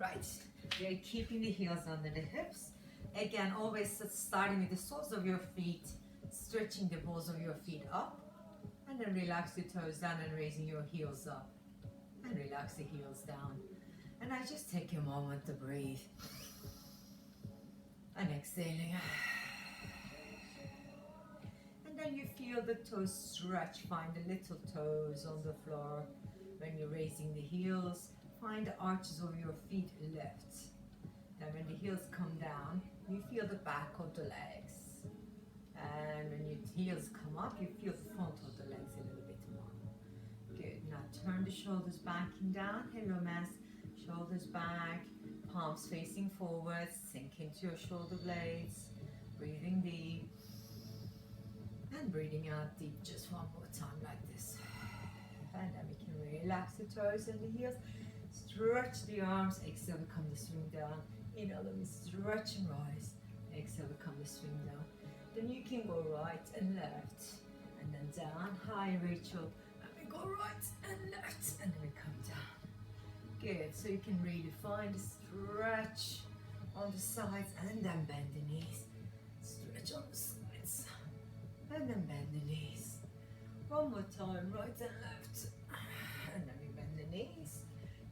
Right, you're keeping the heels under the hips. Again, always starting with the soles of your feet, stretching the balls of your feet up, and then relax the toes down and raising your heels up. And relax the heels down. And I just take a moment to breathe. And exhaling. And then you feel the toes stretch. Find the little toes on the floor. When you're raising the heels, find the arches of your feet lift. Then when the heels come down, you feel the back of the legs. And when your heels come up, you feel the front of the legs a little bit more. Good. Now turn the shoulders back and down. Hello, Mass. Shoulders back, palms facing forward. Sink into your shoulder blades. Breathing deep. And breathing out deep just one more time like this. And then we can relax the toes and the heels. Stretch the arms. Exhale, we come to swing down. Inhale, let me stretch and rise. Exhale, we come to swing down. Then you can go right and left. And then down. Hi, Rachel. And we go right and left. And then we come down. Good. So you can really find the stretch on the sides. And then bend the knees. Stretch on the sides. And then bend the knees. One more time, right and left. And then we bend the knees.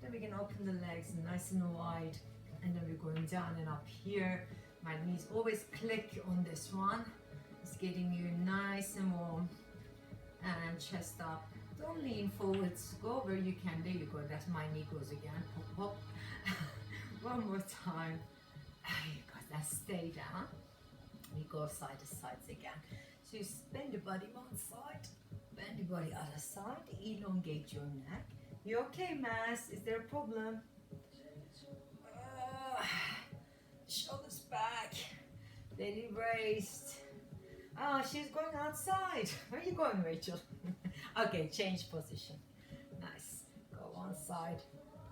Then we can open the legs nice and wide. And then we're going down and up here. My knees always click on this one. It's getting you nice and warm. And chest up. Don't lean forwards. Go where you can. There you go. That's my knee goes again. Pop, pop. One more time. There you go. Now stay down. We go side to sides again. So you bend your body one side. Bend your body other side. Elongate your neck. You okay, Mass? Is there a problem? Shoulders back. Belly raised. Oh, she's going outside. Where are you going, Rachel? Okay, change position. Nice. Go one side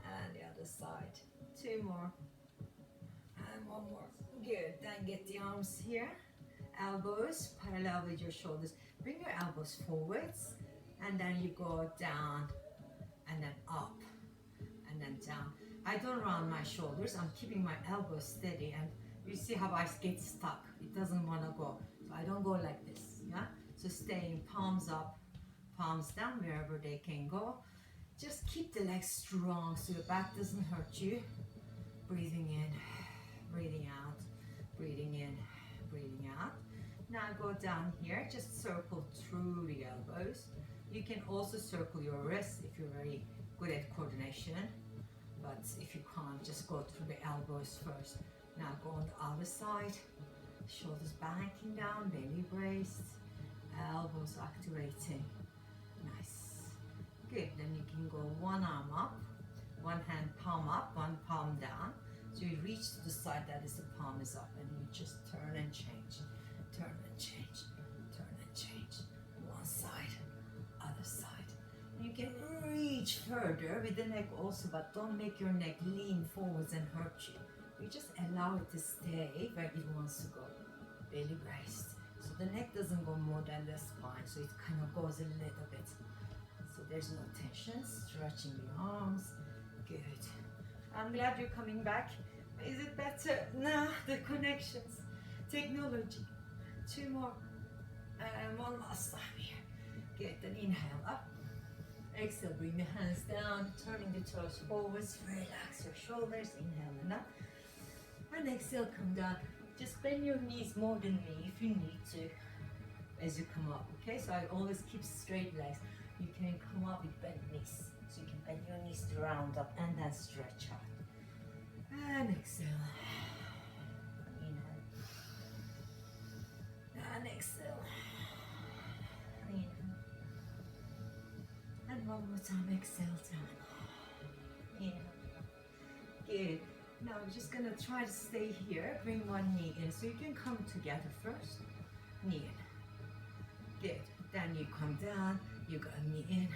and the other side. Two more. And one more. Good. Then get the arms here. Elbows parallel with your shoulders. Bring your elbows forwards. And then you go down. And then up. And then down. I don't round my shoulders. I'm keeping my elbows steady. And you see how I get stuck. It doesn't want to go. So I don't go like this. Yeah. So staying palms up, palms down wherever they can go. Just keep the legs strong so your back doesn't hurt you. Breathing in, breathing out, breathing in, breathing out. Now go down here. Just circle through the elbows. You can also circle your wrists if you're very good at coordination. But if you can't, just go through the elbows first. Now go on the other side. Shoulders backing down, belly braced. Elbows activating. Nice. Good. Then you can go one arm up, one hand palm up, one palm down. So you reach to the side that is the palm is up, and you just turn and change. Turn and change. Turn and change. One side, other side. You can reach further with the neck also, but don't make your neck lean forwards and hurt you. You just allow it to stay where it wants to go. Belly braced. So the neck doesn't go more than the spine, so it kind of goes a little bit. So there's no tension. Stretching the arms. Good. I'm glad you're coming back. Is it better? No, the connections. Technology. Two more. And one last time here. Good. Then inhale up. Exhale, bring the hands down, turning the toes forwards. Relax your shoulders. Inhale and up. And exhale, come down. Just bend your knees more than me if you need to as you come up, okay? So I always keep straight legs. You can come up with bent knees. So you can bend your knees to round up and then stretch out. And exhale. Inhale. And exhale. Inhale. And one more time, exhale down. Inhale. Good. Now we're just gonna try to stay here. Bring one knee in. So you can come together first. Knee in. Good. Then you come down. You go knee in.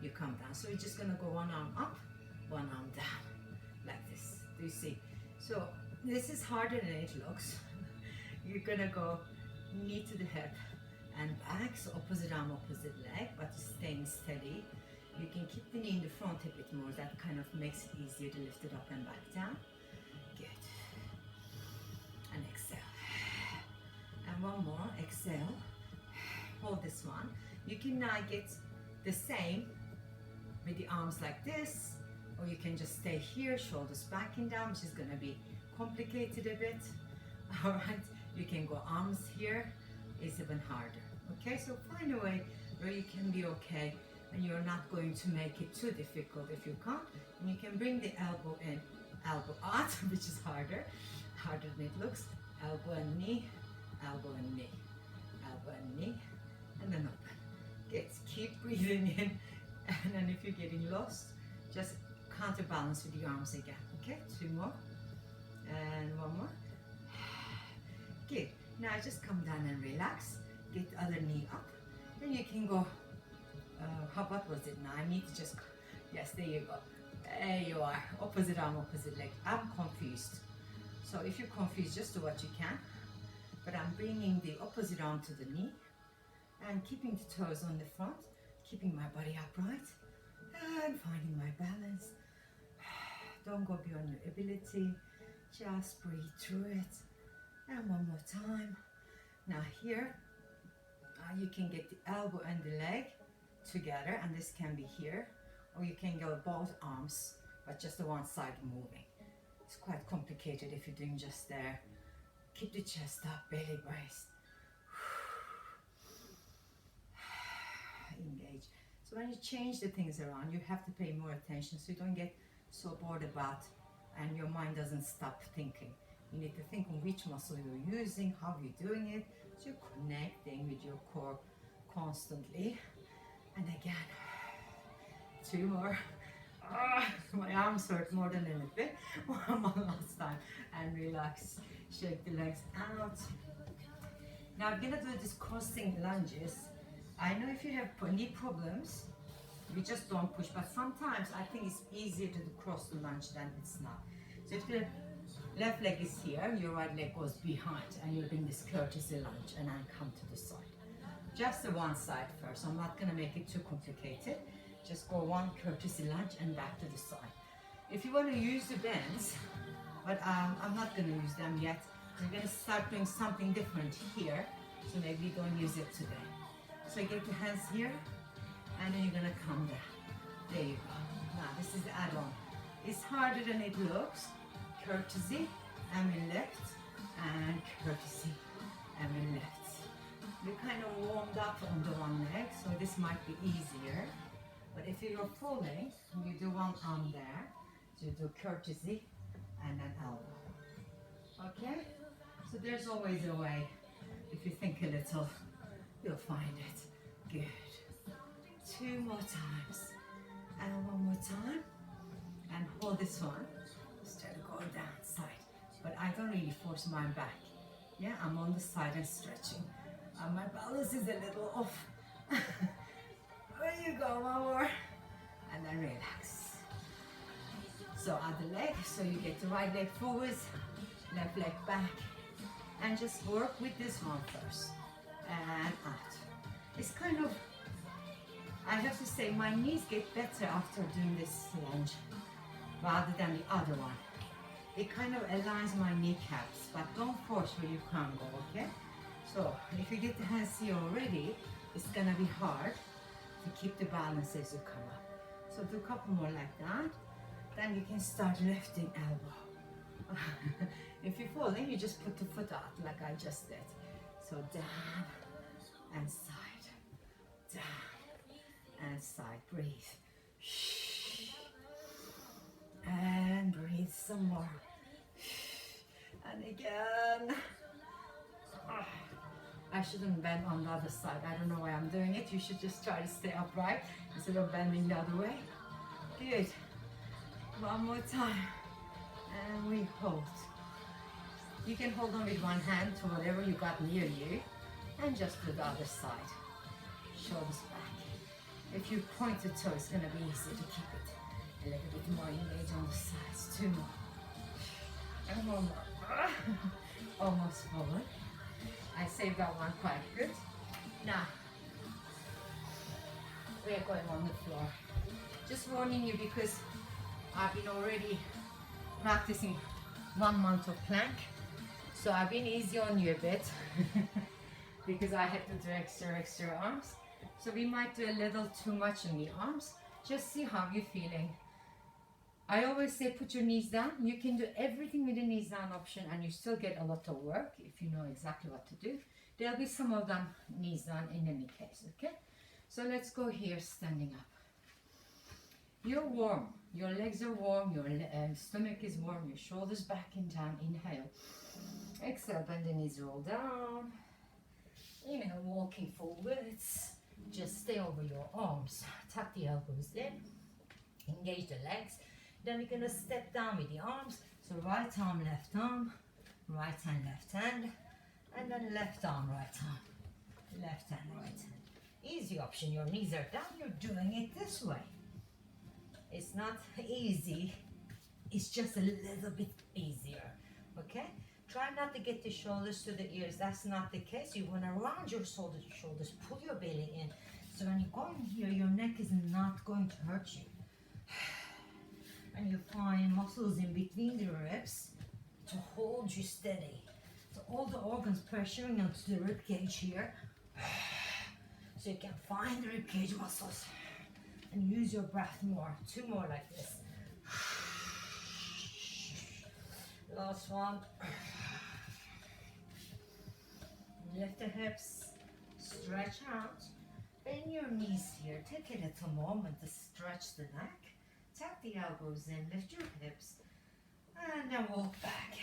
You come down. So we're just gonna go one arm up, one arm down. Like this. Do you see? So this is harder than it looks. You're gonna go knee to the hip and back. So opposite arm, opposite leg, but staying steady. You can keep the knee in the front a bit more. That kind of makes it easier to lift it up and back down. Good. And exhale. And one more. Exhale. Hold this one. You can now get the same with the arms like this, or you can just stay here, shoulders back and down, which is going to be complicated a bit. All right. You can go arms here. It's even harder. Okay. So find a way where you can be okay. And you're not going to make it too difficult if you can't. And you can bring the elbow in, elbow out, which is harder than it looks. Elbow and knee, elbow and knee, elbow and knee, and then open. Good. Keep breathing in. And then if you're getting lost, just counterbalance with the arms again. Okay, 2 more. And 1 more. Good. Now just come down and relax. Get the other knee up. Then you can go. What was it now? I need to just, yes, there you go. There you are. Opposite arm, opposite leg. I'm confused. So if you're confused, just do what you can. But I'm bringing the opposite arm to the knee and keeping the toes on the front, keeping my body upright and finding my balance. Don't go beyond your ability. Just breathe through it. And one more time. Now here, you can get the elbow and the leg together, and this can be here, or you can go both arms but just the one side moving. It's quite complicated if you're doing just there. Keep the chest up, belly braced. Engage. So when you change the things around, you have to pay more attention so you don't get so bored about and your mind doesn't stop thinking. You need to think on which muscle you're using, how you're doing it, so you're connecting with your core constantly. And again, 2 more. My arms hurt more than anything. One more last time. And relax. Shake the legs out. Now I'm gonna do this crossing lunges. I know if you have knee problems, you just don't push. But sometimes I think it's easier to do cross the lunge than it's not. So if the left leg is here, your right leg goes behind, and you're doing this courtesy lunge, and I come to the side. Just the one side first. I'm not going to make it too complicated. Just go one courtesy lunge and back to the side. If you want to use the bends, but I'm not going to use them yet. We're going to start doing something different here. So maybe you don't use it today. So you get your hands here, and then you're going to come down. There you go. Now this is the add-on. It's harder than it looks. Courtesy, and we left, and courtesy, and we left. You kind of warmed up on the one leg, so this might be easier. But if you're full length, you do one arm there, so you do courtesy and then elbow. Okay? So there's always a way. If you think a little, you'll find it. Good. 2 more times. And 1 more time. And hold this one. Instead of going down side. But I don't really force mine back. Yeah, I'm on the side and stretching. My balance is a little off. There you go, 1 more. And then relax. So other leg, so you get the right leg forwards, left leg back. And just work with this one first. And out. It's kind of, I have to say, my knees get better after doing this lunge rather than the other one. It kind of aligns my kneecaps, but don't force where you can't go, okay? So if you get the hands here already, it's gonna be hard to keep the balance as you come up. So do a couple more like that. Then you can start lifting elbow. If you're falling, you just put the foot out like I just did. So down and side, down and side. Breathe. And breathe some more. And again. I shouldn't bend on the other side. I don't know why I'm doing it. You should just try to stay upright instead of bending the other way. Good. 1 more time. And we hold. You can hold on with one hand to whatever you got near you. And just do the other side. Shoulders back. If you point the toe, it's going to be easier to keep it a little bit more engaged on the sides. 2 more. And 1 more. Almost forward. I saved that one quite good. Now, we are going on the floor. Just warning you because I've been already practicing 1 month of plank, so I've been easy on you a bit because I had to do extra arms. So we might do a little too much in the arms. Just see how you're feeling. I always say put your knees down. You can do everything with the knees down option and you still get a lot of work if you know exactly what to do. There'll be some of them knees down in any case, okay? So let's go here, standing up. You're warm, your legs are warm, your stomach is warm, your shoulders back and down. Inhale. Exhale, bend the knees, roll down. Inhale, walking forwards. Just stay over your arms. Tuck the elbows in. Engage the legs. Then we're going to step down with the arms. So right arm, left hand, and then left arm, right arm, left hand, right hand. Easy option. Your knees are down. You're doing it this way. It's not easy. It's just a little bit easier. Okay? Try not to get the shoulders to the ears. That's not the case. You want to round your shoulders, pull your belly in. So when you go in here, your neck is not going to hurt you. And you find muscles in between the ribs to hold you steady. So all the organs pressuring onto the rib cage here. So you can find the rib cage muscles and use your breath more. 2 more like this. Last one. Lift the hips, stretch out. Bend your knees here. Take a little moment to stretch the neck. Tuck the elbows in, lift your hips, and then walk back.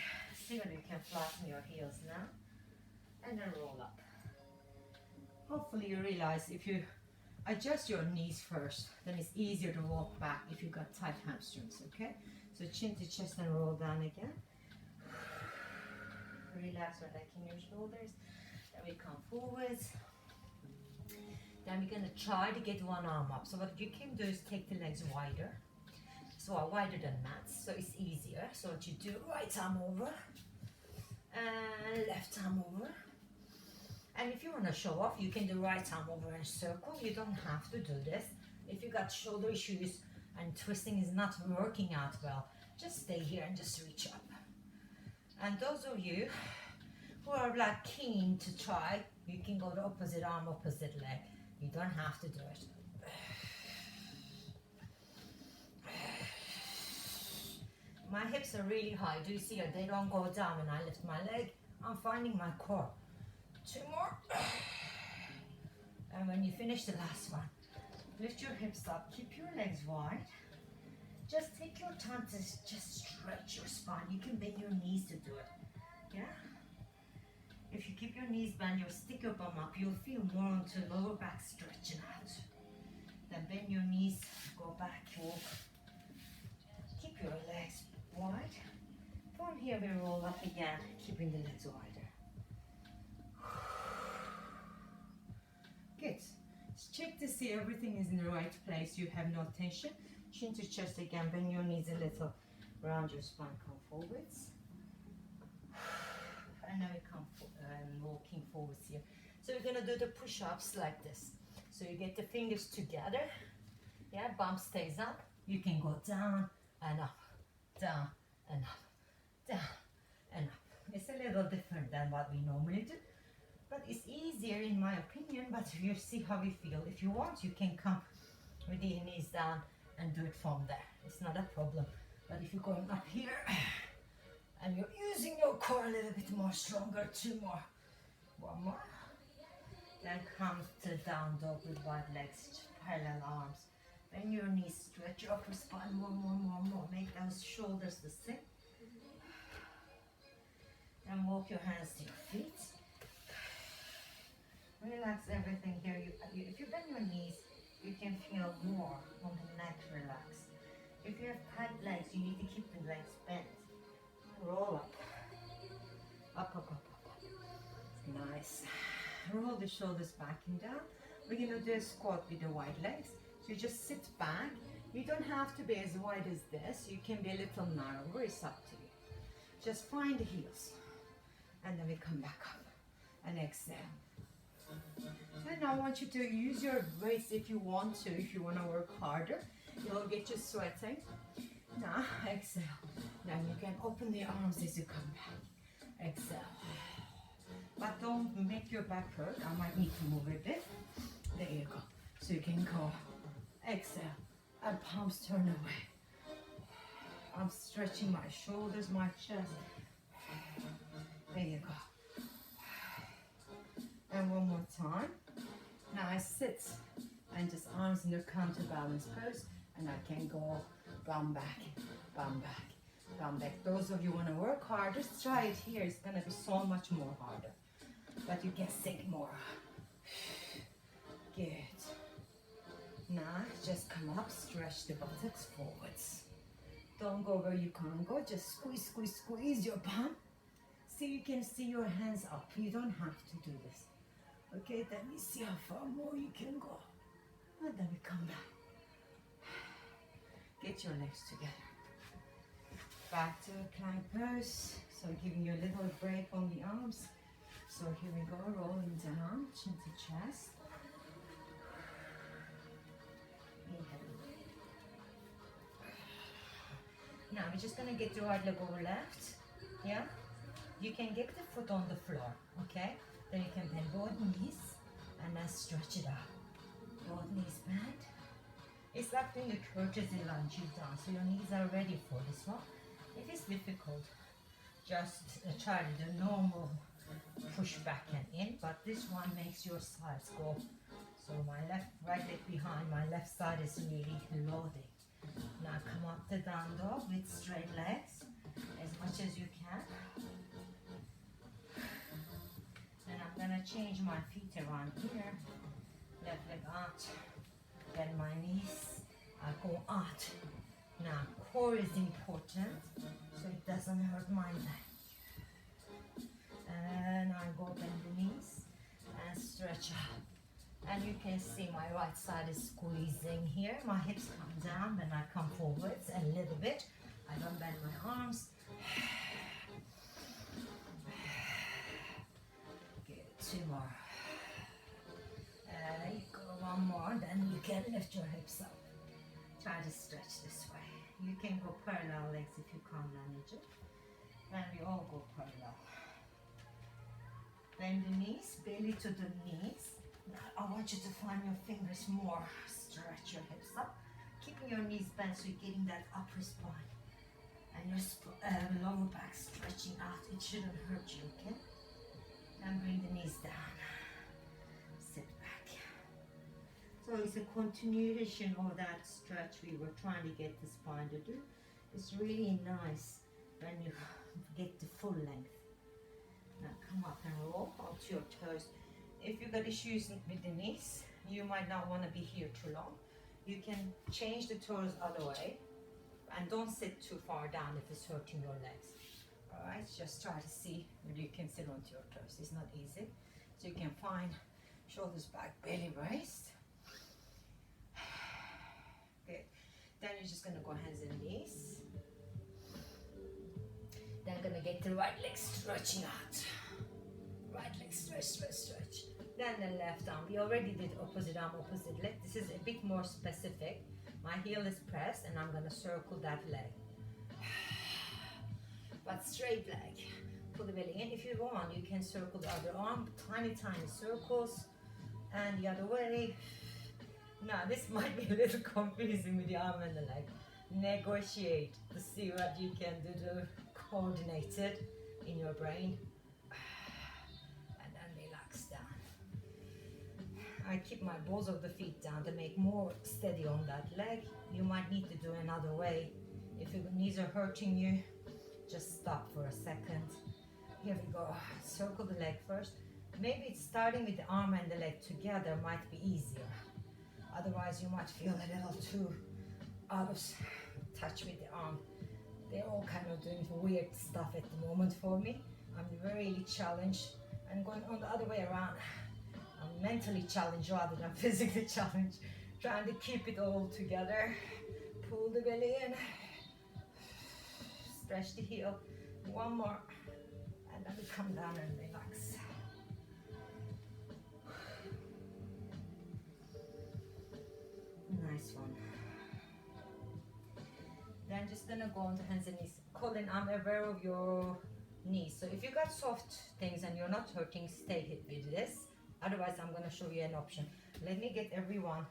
See when you can flatten your heels now, and then roll up. Hopefully you realize if you adjust your knees first, then it's easier to walk back if you've got tight hamstrings, okay? So chin to chest and roll down again. Relax, relaxing your shoulders. Then we come forwards. Then we're going to try to get one arm up. So what you can do is take the legs wider. So wider than mats, so it's easier. So what you do, right arm over and left arm over. And if you want to show off, you can do right arm over and circle. You don't have to do this. If you got shoulder issues and twisting is not working out well, just stay here and just reach up. And those of you who are like keen to try, you can go to opposite arm, opposite leg. You don't have to do it. My hips are really high. Do you see it? They don't go down when I lift my leg. I'm finding my core. 2 more. And when you finish the last one, lift your hips up. Keep your legs wide. Just take your time to just stretch your spine. You can bend your knees to do it. Yeah? If you keep your knees bent, you'll stick your bum up. You'll feel more onto lower back stretching out. Then bend your knees. Go back. Walk. Keep your legs wide. From here we roll up again, keeping the legs wider. Good. Just check to see everything is in the right place. You have no tension. Chin to chest again. Bend your knees a little. Round your spine. Come forwards. And then we come walking forwards here. So we're gonna do the push-ups like this. So you get the fingers together. Yeah, bum stays up. You can go down and up. Down and up, down and up. It's a little different than what we normally do, but it's easier in my opinion. But you see how we feel. If you want, you can come with your knees down and do it from there. It's not a problem. But if you're going up here and you're using your core a little bit more stronger, 2 more. 1 more. Then come to down dog with wide legs, parallel arms. Bend your knees, stretch your upper spine, more. Make those shoulders the same. And walk your hands to your feet. Relax everything here. If you bend your knees, you can feel more on the neck relax. If you have tight legs, you need to keep the legs bent. Roll up. Up. Nice. Roll the shoulders back and down. We're going to do a squat with the wide legs. So you just sit back. You don't have to be as wide as this. You can be a little narrower. It's up to you. Just find the heels. And then we come back up. And exhale. And I want you to use your weights if you want to. If you want to work harder. It'll get you sweating. Now exhale. Then you can open the arms as you come back. Exhale. But don't make your back hurt. I might need to move a bit. There you go. So you can go. Exhale. And palms turn away. I'm stretching my shoulders, my chest. There you go. And one more time. Now I sit and just arms in the counterbalance pose, and I can go bum back, bum back, bum back. Those of you who want to work hard, just try it here. It's going to be so much more harder, but you can sink more. Good. Now just come up, stretch the buttocks forwards. Don't go where you can't go. Just squeeze, squeeze, squeeze your bum. So you can see your hands up. You don't have to do this. Okay, let me see how far more you can go. And then we come back. Get your legs together. Back to a plank pose. So giving you a little break on the arms. So here we go, rolling down, chin to chest. Inhale. Now we're just gonna get the right leg over left. Yeah? You can get the foot on the floor, okay? Then you can bend both knees and then stretch it out. Both knees bend. It's like doing a courtesy lunge down, so your knees are ready for this one. If it's difficult, just try to do normal push back and in, but this one makes your sides go. So my right leg behind, my left side is really loading. Now come up the down dog with straight legs as much as you can. And I'm gonna change my feet around here. Left leg out, bend my knees, I go out. Now core is important, so it doesn't hurt my leg. And I go bend the knees and stretch out. And you can see my right side is squeezing here. My hips come down, then I come forwards a little bit. I don't bend my arms. Good, two more. You go one more, then you can lift your hips up. Try to stretch this way. You can go parallel legs if you can't manage it. And we all go parallel. Bend the knees, belly to the knees. Now I want you to find your fingers more. Stretch your hips up. Keeping your knees bent so you're getting that upper spine. And your lower back stretching out. It shouldn't hurt you, okay? And bring the knees down. Sit back. So it's a continuation of that stretch we were trying to get the spine to do. It's really nice when you get the full length. Now come up and roll onto your toes. If you've got issues with the knees, you might not want to be here too long. You can change the toes other way and don't sit too far down if it's hurting your legs. Alright, just try to see if you can sit onto your toes. It's not easy. So you can find shoulders back, belly raised. Good. Then you're just going to go hands and knees. Then gonna get the right leg stretching out. Right leg stretch, stretch, stretch. Then the left arm. We already did opposite arm, opposite leg. This is a bit more specific. My heel is pressed and I'm gonna circle that leg. But straight leg. Pull the belly in. If you want, you can circle the other arm. Tiny, tiny circles. And the other way. Now, this might be a little confusing with the arm and the leg. Negotiate to see what you can do to coordinate it in your brain. And then relax down. I keep my balls of the feet down to make more steady on that leg. You might need to do another way. If your knees are hurting you, just stop for a second. Here we go. Circle the leg first. Maybe it's starting with the arm and the leg together might be easier. Otherwise, you might feel a little too out of touch with the arm. They're all kind of doing weird stuff at the moment for me. I'm really challenged and going on the other way around. I'm mentally challenged rather than physically challenged. Trying to keep it all together. Pull the belly in. Stretch the heel. One more. And then we come down and relax. Nice one. then just gonna go on to hands and knees. Colin, I'm aware of your knees. So if you got soft things and you're not hurting, stay hit with this. Otherwise, I'm gonna show you an option. Let me get everyone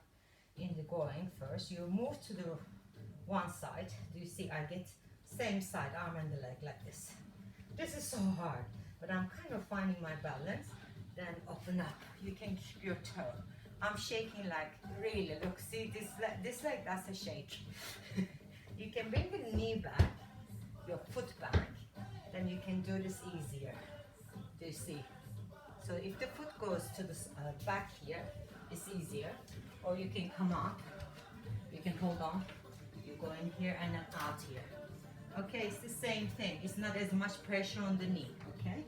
in the going first. You move to the one side. Do you see? I get same side, arm and the leg like this. This is so hard, but I'm kind of finding my balance. Then open up. You can keep your toe. I'm shaking like really. Look, see this leg, that's a shake. You can bring the knee back, your foot back. Then you can do this easier. Do you see? So if the foot goes to the back here, it's easier. Or you can come up. You can hold on. You go in here and then out here. Okay, it's the same thing. It's not as much pressure on the knee. Okay.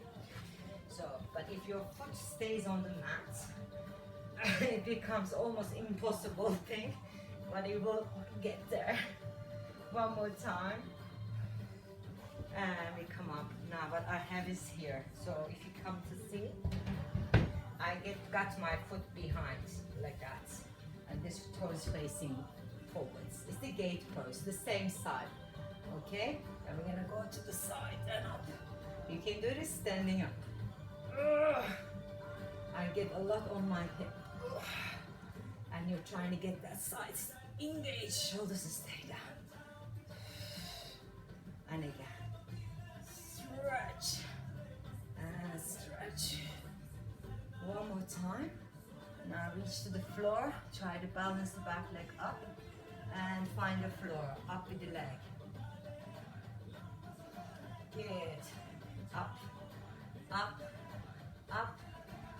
So, but if your foot stays on the mat, it becomes almost impossible thing, but it will get there. One more time. And we come up. Now what I have is here. So if you come to see, I got my foot behind like that. And this toe is facing forwards. It's the gate pose, the same side. Okay? And we're gonna go to the side and up. You can do this standing up. I get a lot on my hip. And you're trying to get that side engaged. Shoulders stay down. And again. Stretch and stretch. One more time. Now reach to the floor. Try to balance the back leg up and find the floor. Up with the leg. Good. Up, up, up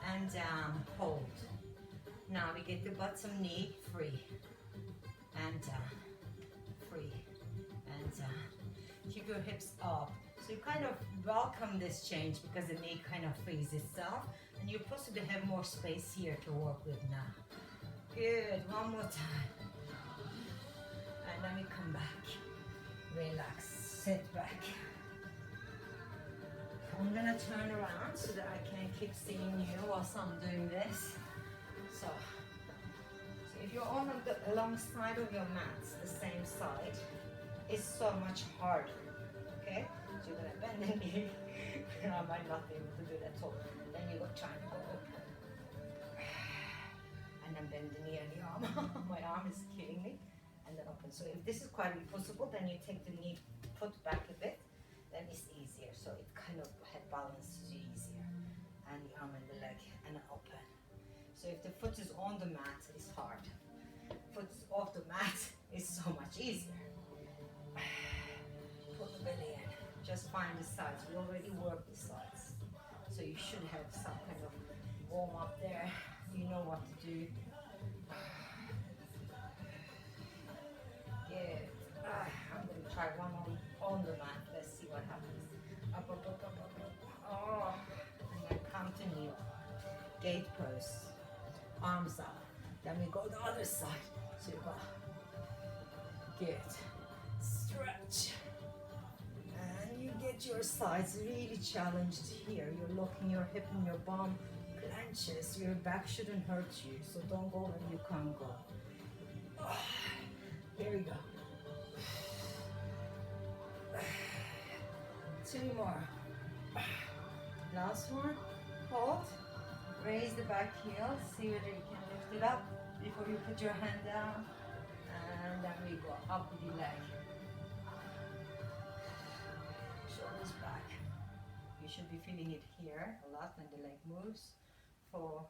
and down. Hold. Now we get the bottom knee free and down, free and down. Keep your hips up. So you kind of welcome this change because the knee kind of frees itself and you possibly have more space here to work with now. Good, one more time. And then we come back. Relax, sit back. I'm gonna turn around so that I can keep seeing you whilst I'm doing this. So if you're on the alongside of your mats, the same side, it's so much harder. Okay? So you're gonna bend the knee. I might not be able to do that at all. Then you're gonna try to go open. And then bend the knee and the arm. My arm is killing me. And then open. So if this is quite impossible, then you take the knee, put back a bit, then it's easier. So it kind of balances you easier. And the arm and the leg, and then open. So if the foot is on the mat, it's hard. Foot off the mat is so much easier. Put the belly in. Just find the sides. We already worked the sides. So you should have some kind of warm up there. You know what to do. Good. I'm going to try one on the mat. Let's see what happens. Up, up, up, up, up, up. Oh. And then come to knee up. Gate pose. Arms up. Then we go the other side. So you go. Good. Stretch. And you get your sides really challenged here. You're locking your hip and your bum clenches. Your back shouldn't hurt you. So don't go when you can't go. Here we go. 2 more. Last one. Hold. Raise the back heel. See whether you can lift it up before you put your hand down. And then we go up with the leg. Shoulders back. You should be feeling it here a lot when the leg moves. 4,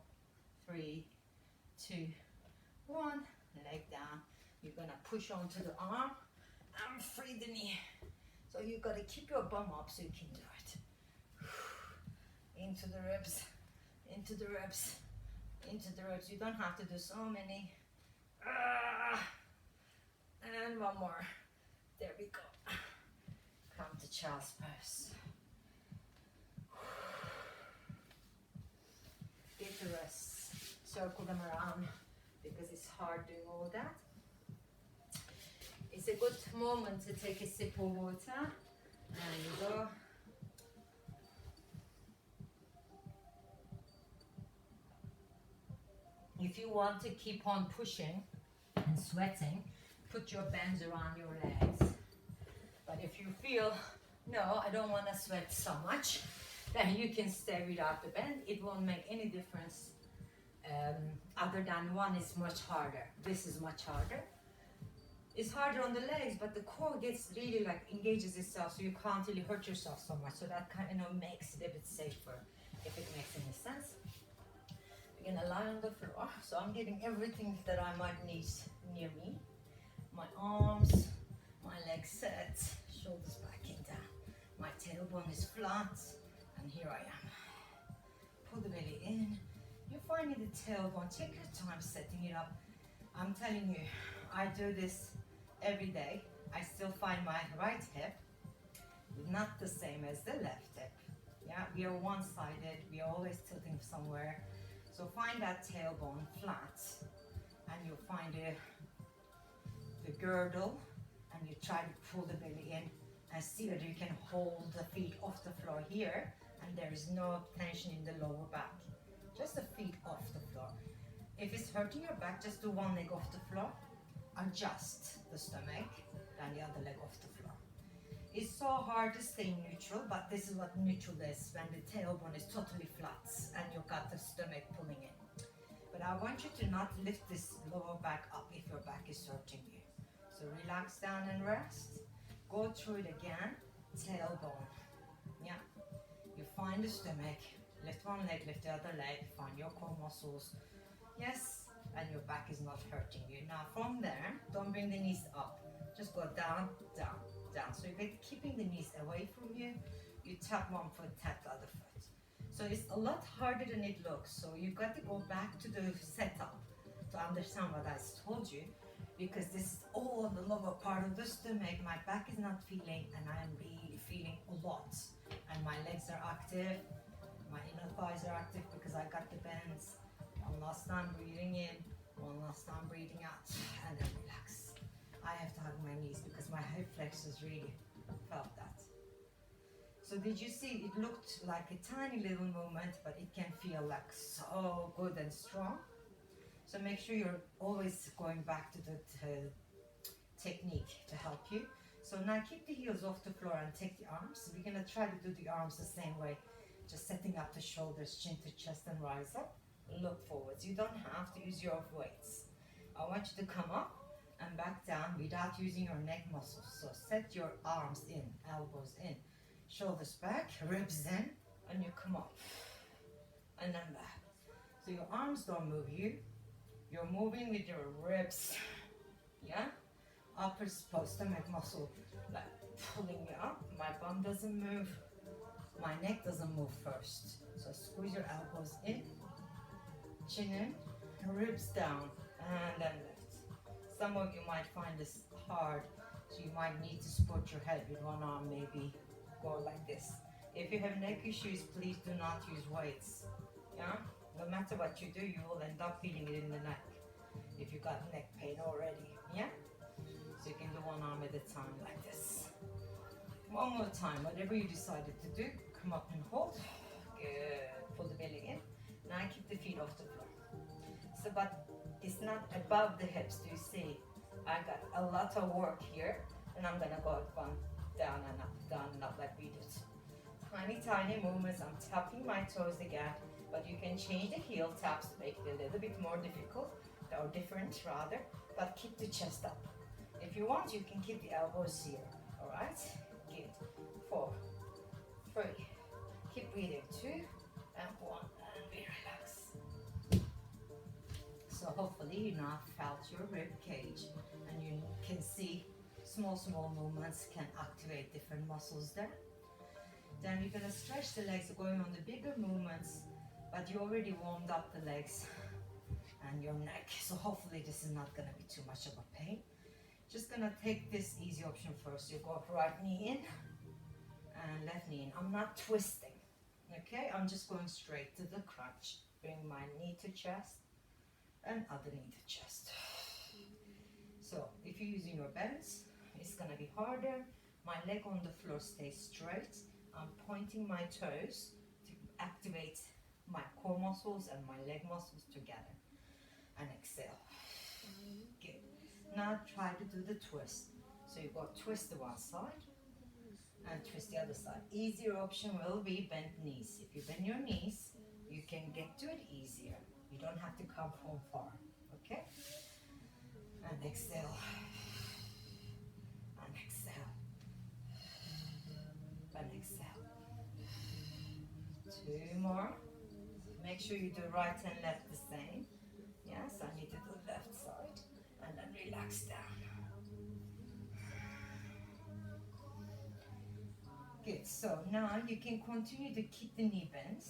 3, 2, 1. Leg down. You're gonna push onto the arm and free the knee. So you gotta keep your bum up so you can do it. Into the ribs, into the ribs, into the ribs. You don't have to do so many. And one more. There we go. Come to child's pose. Get the rest. Circle them around because it's hard doing all that. It's a good moment to take a sip of water. There you go. If you want to keep on pushing and sweating, put your bands around your legs if you feel, no, I don't want to sweat so much, then you can stay without the band. It won't make any difference, other than one is much harder. This is much harder. It's harder on the legs, but the core gets really like engages itself, so you can't really hurt yourself so much. So that kind of makes it a bit safer, if it makes any sense. We're gonna lie on the floor. So I'm getting everything that I might need near me. My arms, my legs set, shoulders back and down. My tailbone is flat, and here I am. Pull the belly in. You're finding the tailbone. Take your time setting it up. I'm telling you, I do this every day. I still find my right hip not the same as the left hip. Yeah, we are one-sided. We are always tilting somewhere. So find that tailbone flat, and you'll find the girdle, and you try to pull the belly in and see whether you can hold the feet off the floor here, and there is no tension in the lower back. Just the feet off the floor. If it's hurting your back, just do one leg off the floor. Adjust the stomach, then the other leg off the floor. It's so hard to stay neutral, but this is what neutral is, when the tailbone is totally flat and you've got the stomach pulling in. But I want you to not lift this lower back up if your back is hurting you. So relax down and rest. Go through it again. Tailbone. Yeah. You find the stomach. Lift one leg, lift the other leg. Find your core muscles. Yes. And your back is not hurting you. Now from there, don't bring the knees up. Just go down, down, down. So you're keeping the knees away from you. You tap one foot, tap the other foot. So it's a lot harder than it looks. So you've got to go back to the setup to understand what I told you, because this is all on the lower part of the stomach. My back is not feeling, and I am really feeling a lot. And my legs are active, my inner thighs are active because I got the bends. One last time breathing in, one last time breathing out, and then relax. I have to hug my knees because my hip flexors really felt that. So did you see, it looked like a tiny little movement, but it can feel like so good and strong. So make sure you're always going back to the technique to help you. So now keep the heels off the floor and take the arms. We're gonna try to do the arms the same way, just setting up the shoulders, chin to chest, and rise up. Look forwards. You don't have to use your weights. I want you to come up and back down without using your neck muscles. So set your arms in, elbows in, shoulders back, ribs in, and you come up and then back. So your arms don't move you. You're moving with your ribs. Yeah? Upper stomach muscle, like pulling you up. My bum doesn't move. My neck doesn't move first. So squeeze your elbows in, chin in, ribs down, and then lift. Some of you might find this hard, so you might need to support your head with one arm, maybe go like this. If you have neck issues, please do not use weights. Yeah? No matter what you do, you will end up feeling it in the neck if you got neck pain already. Yeah? So you can do one arm at a time like this. One more time, whatever you decided to do, come up and hold. Good. Pull the belly in. Now keep the feet off the floor. So, but it's not above the hips. Do you see? I got a lot of work here, and I'm gonna go one down and up like we did. Tiny, tiny movements. I'm tapping my toes again, but you can change the heel taps to make it a little bit more difficult, or different rather, but keep the chest up. If you want, you can keep the elbows here. All right? Good. 4, 3. Keep breathing. 2 and 1, and we relax. So hopefully you now felt your rib cage, and you can see small movements can activate different muscles there. Then you're gonna stretch the legs, going on the bigger movements, but you already warmed up the legs and your neck. So hopefully this is not gonna be too much of a pain. Just gonna take this easy option first. You go up right knee in and left knee in. I'm not twisting, okay? I'm just going straight to the crunch. Bring my knee to chest and other knee to chest. So if you're using your bends, it's gonna be harder. My leg on the floor stays straight. I'm pointing my toes to activate my core muscles and my leg muscles together. And exhale. Good. Now try to do the twist. So you go twist to one side, And twist the other side. Easier option will be bent knees. If you bend your knees, you can get to it easier. You don't have to come from far. Okay? And exhale. And exhale. And exhale. 2 more. Make sure you do right and left the same. Yes, I need to do left side. And then relax down. Good. So now you can continue to keep the knee bent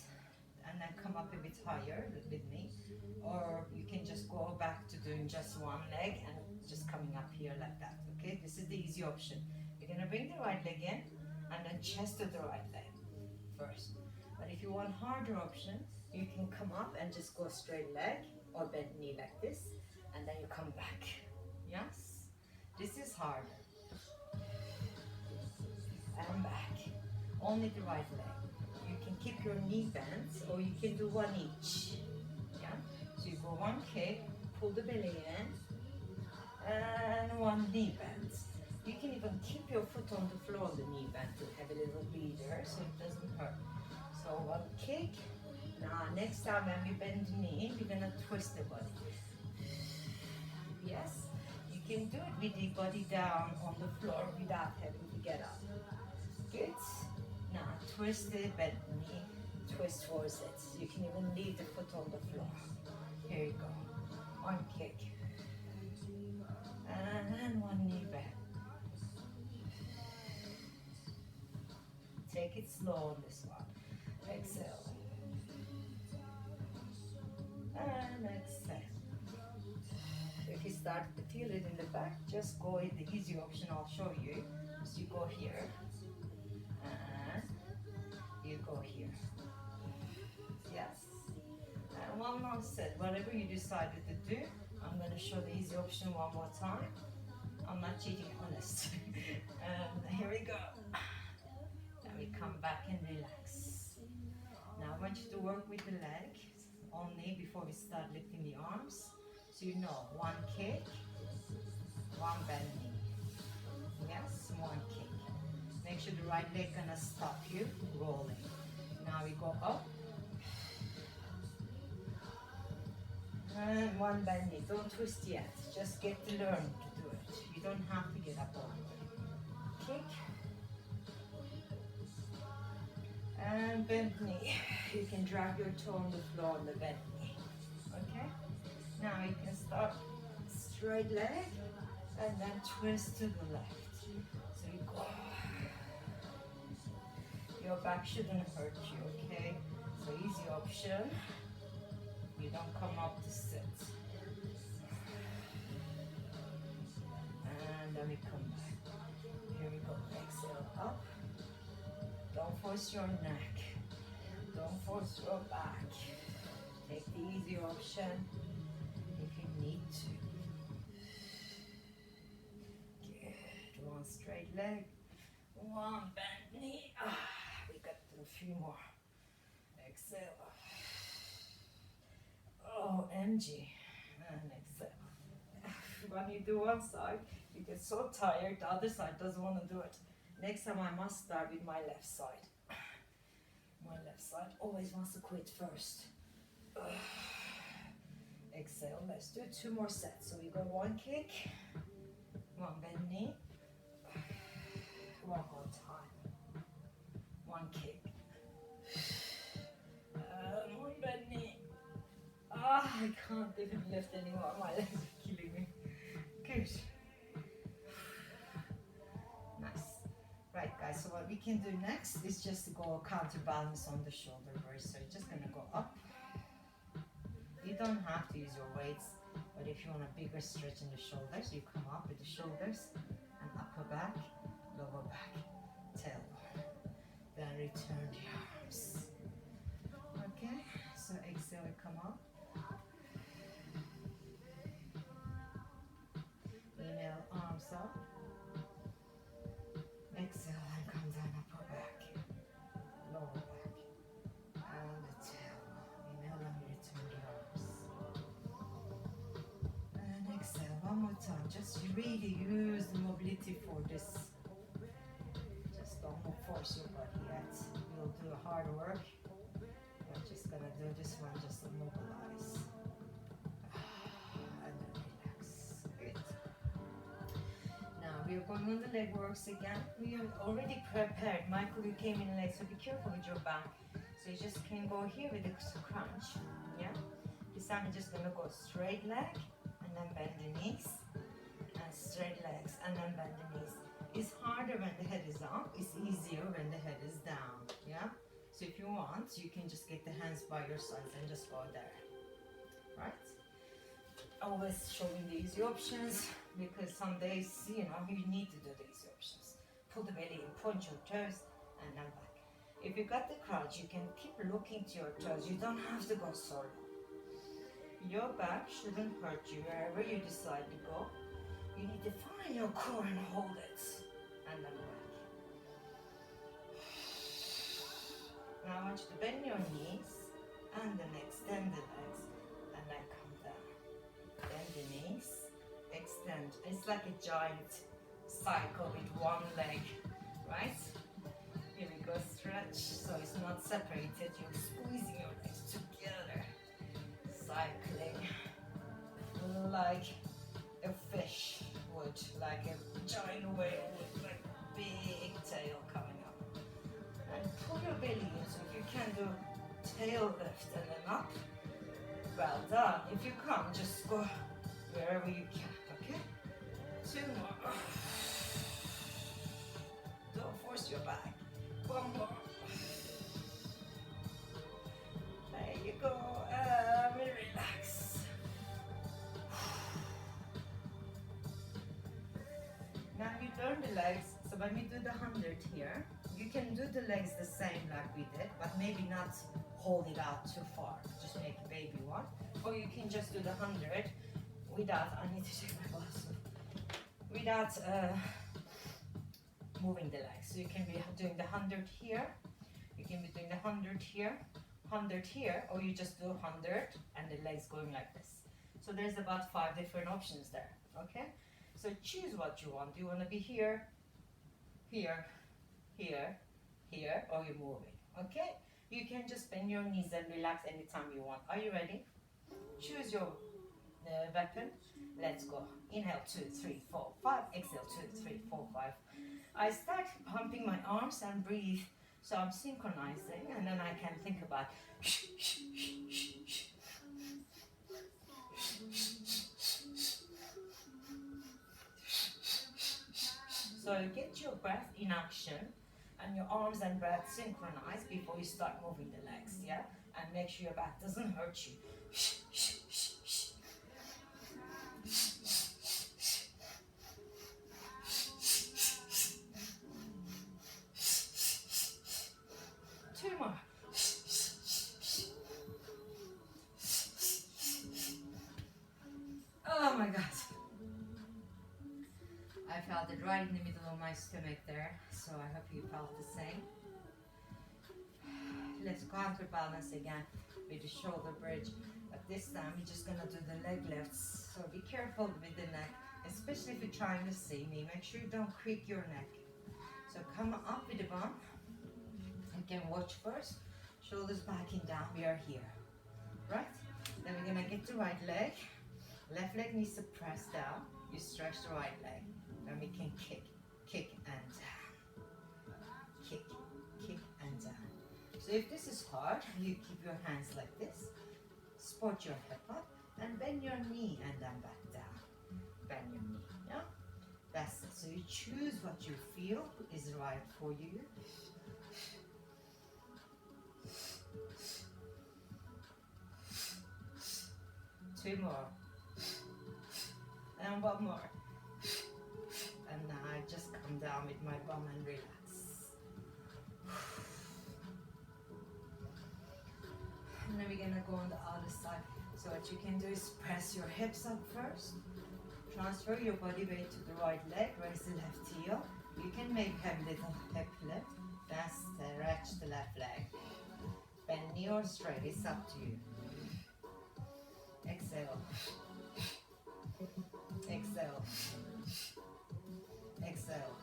and then come up a bit higher with me. Or you can just go back to doing just one leg and just coming up here like that. Okay, this is the easy option. You're gonna bring the right leg in and then chest to the right leg first. But if you want harder option, you can come up and just go straight leg or bend knee like this, and then you come back. Yes, this is harder. And back. Only the right leg. You can keep your knee bent, or you can do one each. Yeah. So you go one kick, pull the belly in, and one knee bend. You can even keep your foot on the floor on the knee bend to have a little breather so it doesn't hurt. So one kick. Now next time when we bend the knee, we're gonna twist the body. Yes, you can do it with the body down on the floor without having to get up. Good. Now twist the bent knee, twist towards it. You can even leave the foot on the floor. Here you go. One kick. And one knee back. Take it slow on this one. Exhale. And exhale. If you start to feel it in the back, just go in the easy option I'll show you. So you go here. And you go here. Yes. And one more set. Whatever you decided to do, I'm going to show the easy option one more time. I'm not cheating, honest. And here we go. Then we come back and relax. Now I want you to work with the leg only before we start lifting the arms. So you know, one kick, one bend knee. Yes, one kick. Make sure the right leg gonna stop you rolling. Now we go up. And one bend knee. Don't twist yet. Just get to learn to do it. You don't have to get up all the way. Kick. And bend knee. You can drag your toe on the floor on the bend knee. Okay? Now you can start straight leg and then twist to the left. So you go. Your back shouldn't hurt you, okay? So easy option. You don't come up to sit. And then we come back. Here we go. Exhale up. Don't force your neck. Don't force your back. Take the easy option if you need to. Good. One straight leg. One bent knee. We got a few more. Exhale. OMG. And exhale. When you do one side, you get so tired, the other side doesn't want to do it. Next time I must start with my left side. My left side always wants to quit first. Exhale. Let's do 2 more sets. So we go one kick, one bend knee, one more time. One kick. One bend knee. I can't even lift anymore. My legs are killing me. Good. Nice. Right, guys. So what we can do next is just to go counterbalance on the shoulder burst. So you're just gonna go up. You don't have to use your weights, but if you want a bigger stretch in the shoulders, you come up with the shoulders and upper back, lower back, tailbone. Then return the arms. Okay, so exhale and come up. Inhale, arms up. Exhale and come down, upper back, lower back, and the tailbone. Inhale and return the arms. And exhale one more time. Just really use the mobility for this. Just don't force your body yet. You'll do hard work. We're just gonna do this one just to mobilize. And then relax. Good. Now we are going on the leg works again. We are already prepared. Michael, you came in late, so be careful with your back. So you just can go here with the crunch. Yeah? This time I'm just gonna go straight leg and then bend the knees. And straight legs and then bend the knees. It's harder when the head is up. It's easier when the head is down. Yeah? So if you want, you can just get the hands by your sides and just go there. Right? Always showing the easy options because some days, you know, you need to do the easy options. Pull the belly in, point your toes and then back. If you got the crunch, you can keep looking to your toes. You don't have to go so low. Your back shouldn't hurt you wherever you decide to go. You need to find your core and hold it. And then back. Now I want you to bend your knees and then extend the legs and then come down. Bend the knees, extend. It's like a giant cycle with one leg, right? Here we go, stretch. So it's not separated. You're squeezing your legs together. Cycling like a fish would, like a giant whale with like a big tail coming up. And pull your belly in, so if you can do tail lift and then up, well done. If you can't, just go wherever you can, okay? 2 more. Don't force your back. 1 more. There you go, relax. Now you turn the legs, so when we do the 100 here, you can do the legs the same like we did, but maybe not hold it out too far. Just make a baby one. Or you can just do the 100 without, I need to take my glasses off, without moving the legs. So you can be doing the 100 here, you can be doing the 100 here, 100 here, or you just do 100 and the legs going like this. So there's about 5 different options there, okay? So choose what you want. Do you want to be here, here, here, here, or you're moving, okay? You can just bend your knees and relax anytime you want. Are you ready? Choose your weapon. Let's go. Inhale, 2, 3, 4, 5. Exhale, 2, 3, 4, 5. I start pumping my arms and breathe. So I'm synchronizing, and then I can think about so get your breath in action and your arms and breath synchronized before you start moving the legs, yeah? And make sure your back doesn't hurt you. 2 more. Oh my God. I felt it right in the middle of my stomach there, so I hope you felt the same. Let's counterbalance again with the shoulder bridge, but this time we're just gonna do the leg lifts, so be careful with the neck, especially if you're trying to see me. Make sure you don't creak your neck. So come up with the bump. You can watch first, shoulders back and down. We are here, right? Then we're gonna get the right leg. Left leg needs to press down. You stretch the right leg. Then we can kick, kick and down. Kick, kick and down. So if this is hard, you keep your hands like this. Support your hip up and bend your knee and then back down. Bend your knee, yeah? That's it. So you choose what you feel is right for you. Two more. And 1 more. And now I just come down with my bum and relax. And then we're gonna go on the other side. So what you can do is press your hips up first. Transfer your body weight to the right leg. Raise the left heel. You can maybe have a little hip lift. Then stretch the left leg. Bend knee or straight. It's up to you. Exhale. Exhale. Exhale.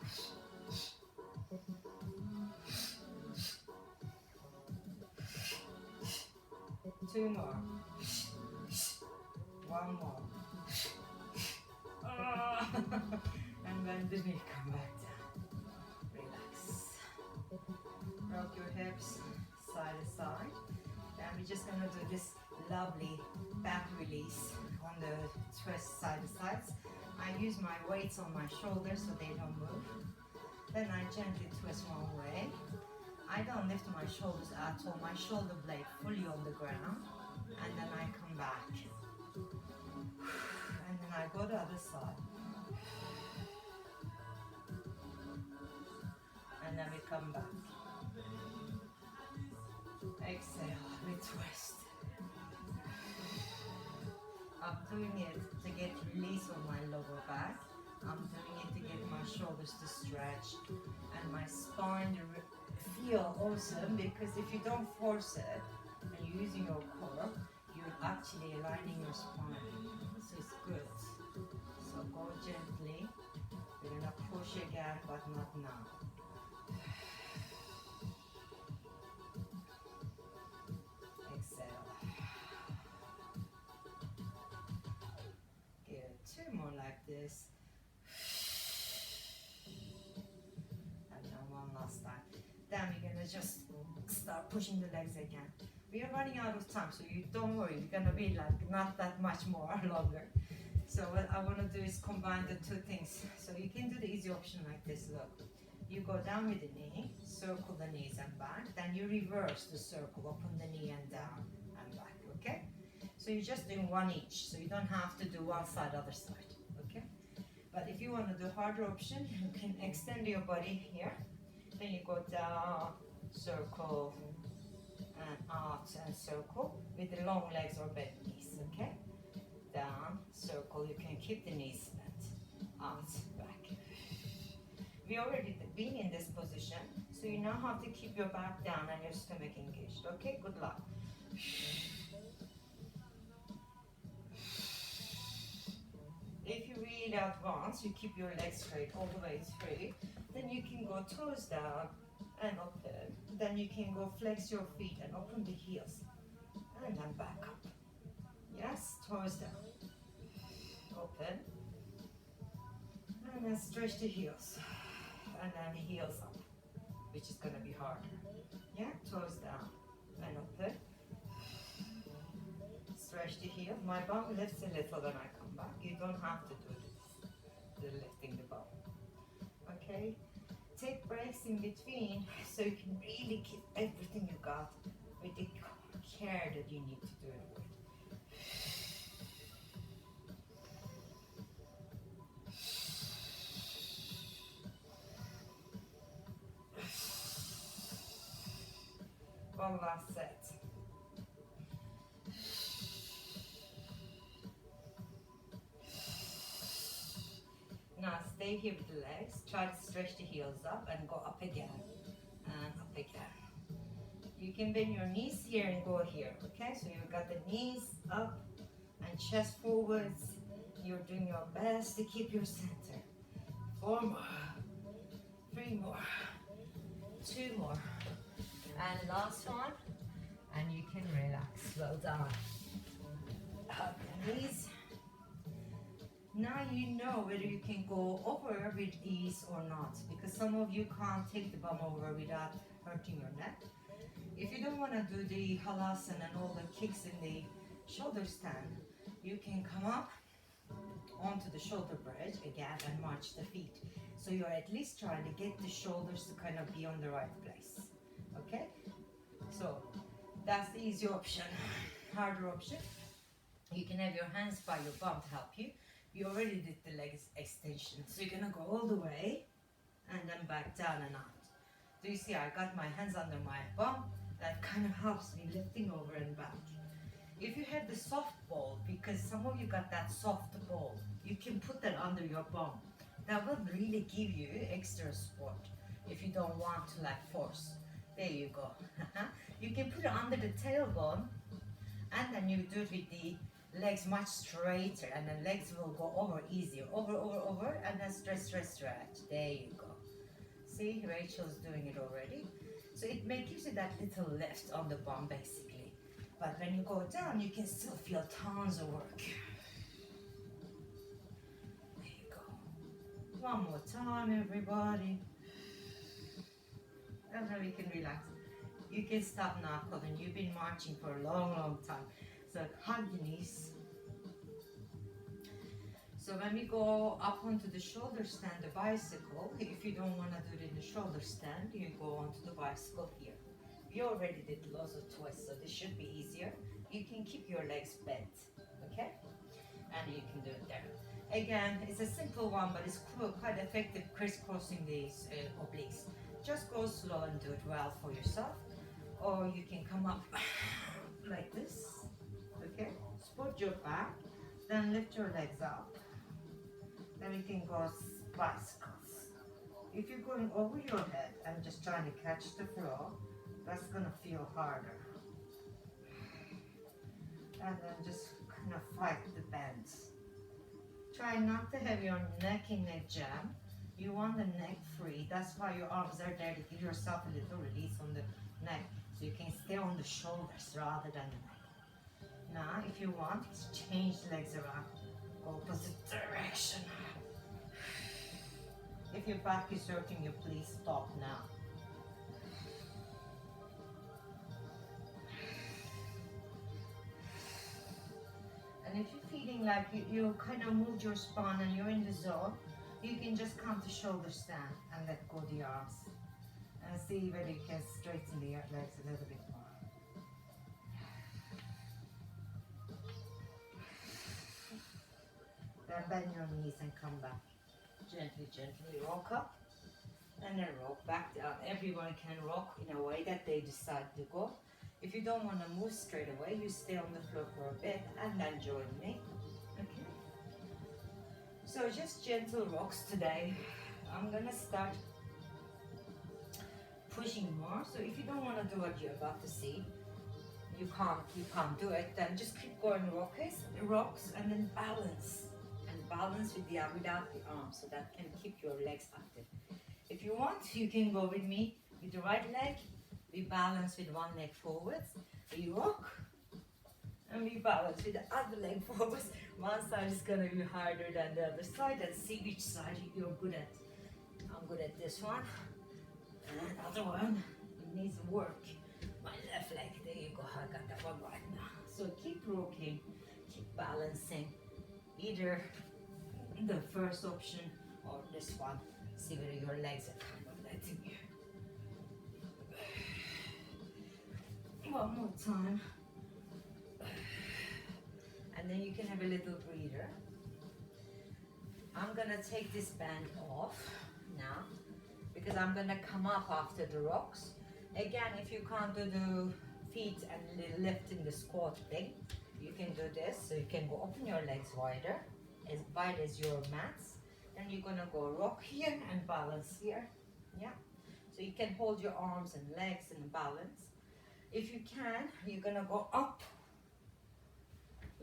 2 more. 1 more. And bend the knee, come back down. Relax. Rock your hips side to side. And we're just gonna do this lovely back release on the twist side to sides. I use my weights on my shoulders so they don't move. Then I gently twist one way. I don't lift my shoulders at all. My shoulder blade fully on the ground. And then I come back. And then I go the other side. And then we come back. Exhale, we twist. I'm doing it to get release on my lower back. I'm doing it to get my shoulders to stretch and my spine to feel awesome, because if you don't force it and you're using your core, you're actually aligning your spine. So it's good. So go gently. We're gonna push again, but not now. Exhale. Good. 2 more like this. And then one last time. Then we're gonna just start pushing the legs again. We are running out of time, so you don't worry. We're gonna be like not that much more longer. So what I want to do is combine the two things. So you can do the easy option like this. Look, you go down with the knee, circle the knees and back. Then you reverse the circle, open the knee and down and back. Okay? So you're just doing one each. So you don't have to do one side, other side. Okay? But if you want to do harder option, you can extend your body here. Then you go down, circle, and out and circle with the long legs or bent knees. Okay? Down, circle, you can keep the knees bent, out, back. We already been in this position, so you now have to keep your back down and your stomach engaged. Okay, good luck. If you really advance, you keep your legs straight all the way through, then you can go toes down and open. Then you can go flex your feet and open the heels, and then back up. Yes, toes down, open, and then stretch the heels, and then heels up, which is gonna be harder. Yeah, toes down and open, stretch the heel. My bum lifts a little when I come back. You don't have to do this, the lifting the bum. Okay, take breaks in between so you can really keep everything you got with the care that you need to do it with. One last set. Now stay here with the legs. Try to stretch the heels up and go up again and up again. You can bend your knees here and go here. Okay, so you've got the knees up and chest forwards. You're doing your best to keep your center. 4 more, 3 more, 2 more. And last one, and you can relax. Well done. Up the knees. Now you know whether you can go over with ease or not, because some of you can't take the bum over without hurting your neck. If you don't want to do the halasana and all the kicks in the shoulder stand, you can come up onto the shoulder bridge again and march the feet. So you're at least trying to get the shoulders to kind of be on the right place. Okay, so that's the easy option. Harder option, you can have your hands by your bum to help you. You already did the leg extension, so you're gonna go all the way and then back down and out. Do you see I got my hands under my bum? That kind of helps me lifting over and back. If you have the soft ball, because some of you got that soft ball, you can put that under your bum. That will really give you extra support if you don't want to like force. There you go. You can put it under the tailbone, and then you do it with the legs much straighter, and the legs will go over easier. Over, and then stretch, stretch, stretch. There you go. See, Rachel's doing it already. So it gives you that little lift on the bum, basically. But when you go down, you can still feel tons of work. There you go. One more time, everybody. And then we can relax. You can stop now, Colin. You've been marching for a long, long time. So hug the knees. So when we go up onto the shoulder stand, the bicycle, if you don't want to do it in the shoulder stand, you go onto the bicycle here. We already did lots of twists, so this should be easier. You can keep your legs bent, okay? And you can do it there. Again, it's a simple one, but it's quite effective crisscrossing these obliques. Just go slow and do it well for yourself. Or you can come up like this, okay? Support your back, then lift your legs up. Then we can go bicycles. If you're going over your head and just trying to catch the floor, that's gonna feel harder. And then just kind of fight the bends. Try not to have your neck in neck jam. You want the neck free. That's why your arms are there to give yourself a little release on the neck. So you can stay on the shoulders rather than the neck. Now, if you want, change the legs around. Go opposite direction. If your back is hurting you, please stop now. And if you're feeling like you kind of moved your spine and you're in the zone, you can just come to shoulder stand and let go the arms. And see whether you can straighten the legs a little bit more. Then bend your knees and come back. Gently, gently rock up. And then rock back down. Everyone can rock in a way that they decide to go. If you don't want to move straight away, you stay on the floor for a bit and then join me. Okay? So just gentle rocks today. I'm gonna start pushing more. So if you don't want to do what you're about to see, you can't do it, then just keep going rocks and then balance. And balance without the arms, so that can keep your legs active. If you want, you can go with me with the right leg. We balance with one leg forwards. We rock and we balance with the other leg forwards. One side is gonna be harder than the other side, and see which side you're good at. I'm good at this one. And another one, it needs work. My left leg, there you go, I got that one right now. So keep rocking, keep balancing. Either the first option or this one. See whether your legs are kind of letting you. One more time. And then you can have a little breather. I'm gonna take this band off now because I'm gonna come up after the rocks. Again, if you can't do the feet and lifting the squat thing, you can do this. So you can go open your legs wider, as wide as your mats. And you're gonna go rock here and balance here. Yeah. So you can hold your arms and legs and balance. If you can, you're gonna go up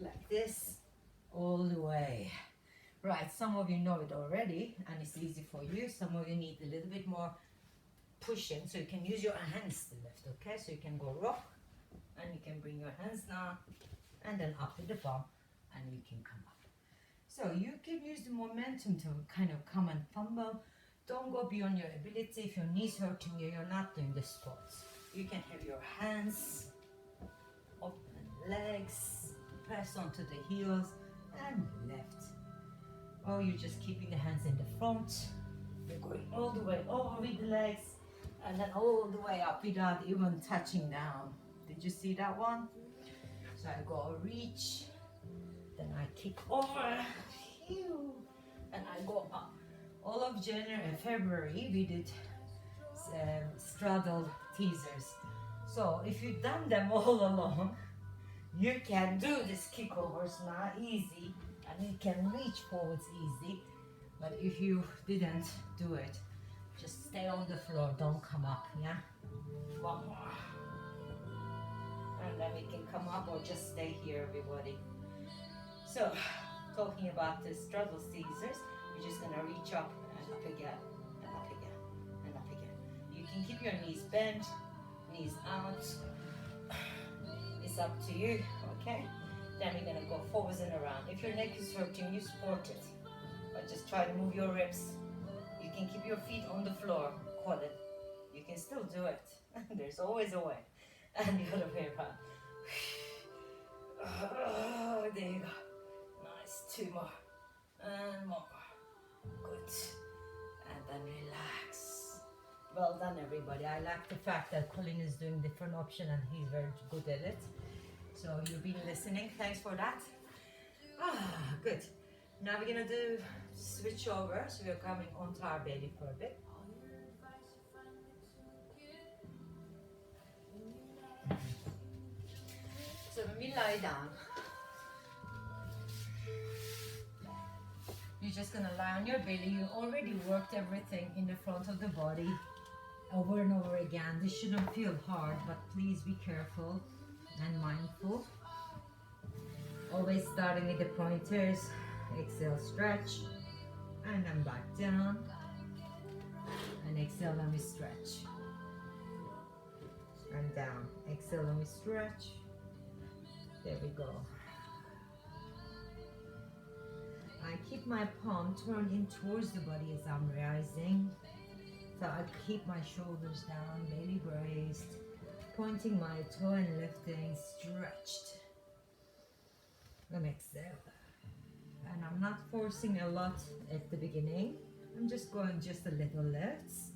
like this all the way. Right, some of you know it already and it's easy for you. Some of you need a little bit more pushing, so you can use your hands to lift, okay? So you can go rock and you can bring your hands down and then up to the bum and you can come up. So you can use the momentum to kind of come and fumble. Don't go beyond your ability. If your knees hurting you, you're not doing the squats. You can have your hands, open legs, press onto the heels and lift. Or you're just keeping the hands in the front. You're going all the way over with the legs and then all the way up without even touching down. Did you see that one? So I go reach, then I kick over, and I go up. All of January and February we did straddle teasers. So if you've done them all along, you can do these kickovers now easy, and you can reach forwards easy. But if you didn't do it, just stay on the floor, don't come up, yeah? One more. And then we can come up or just stay here, everybody. So, talking about the straddle Caesars, we're just gonna reach up and up again, and up again, and up again. You can keep your knees bent, knees out. It's It's up to you, okay? Then we're gonna go forwards and around. If your neck is hurting, you support it. But just try to move your ribs. You can keep your feet on the floor, call it. You can still do it. There's always a way. And the other way around. Oh, there you go. Nice, 2 more. And 1 more. Good. And then relax. Well done, everybody. I like the fact that Colin is doing different option and he's very good at it. So you've been listening. Thanks for that. Good. Now we're gonna do switch over. So we're coming onto our belly for a bit. So when we lie down, you're just gonna lie on your belly. You already worked everything in the front of the body over and over again. This shouldn't feel hard, but please be careful and mindful. Always starting with the pointers. Exhale, stretch, and then back down. And exhale, and we stretch. And down. Exhale, and we stretch. There we go. I keep my palm turned in towards the body as I'm rising. So I keep my shoulders down, belly braced, pointing my toe and lifting, stretched. And exhale. And I'm not forcing a lot at the beginning. I'm just going just a little lifts.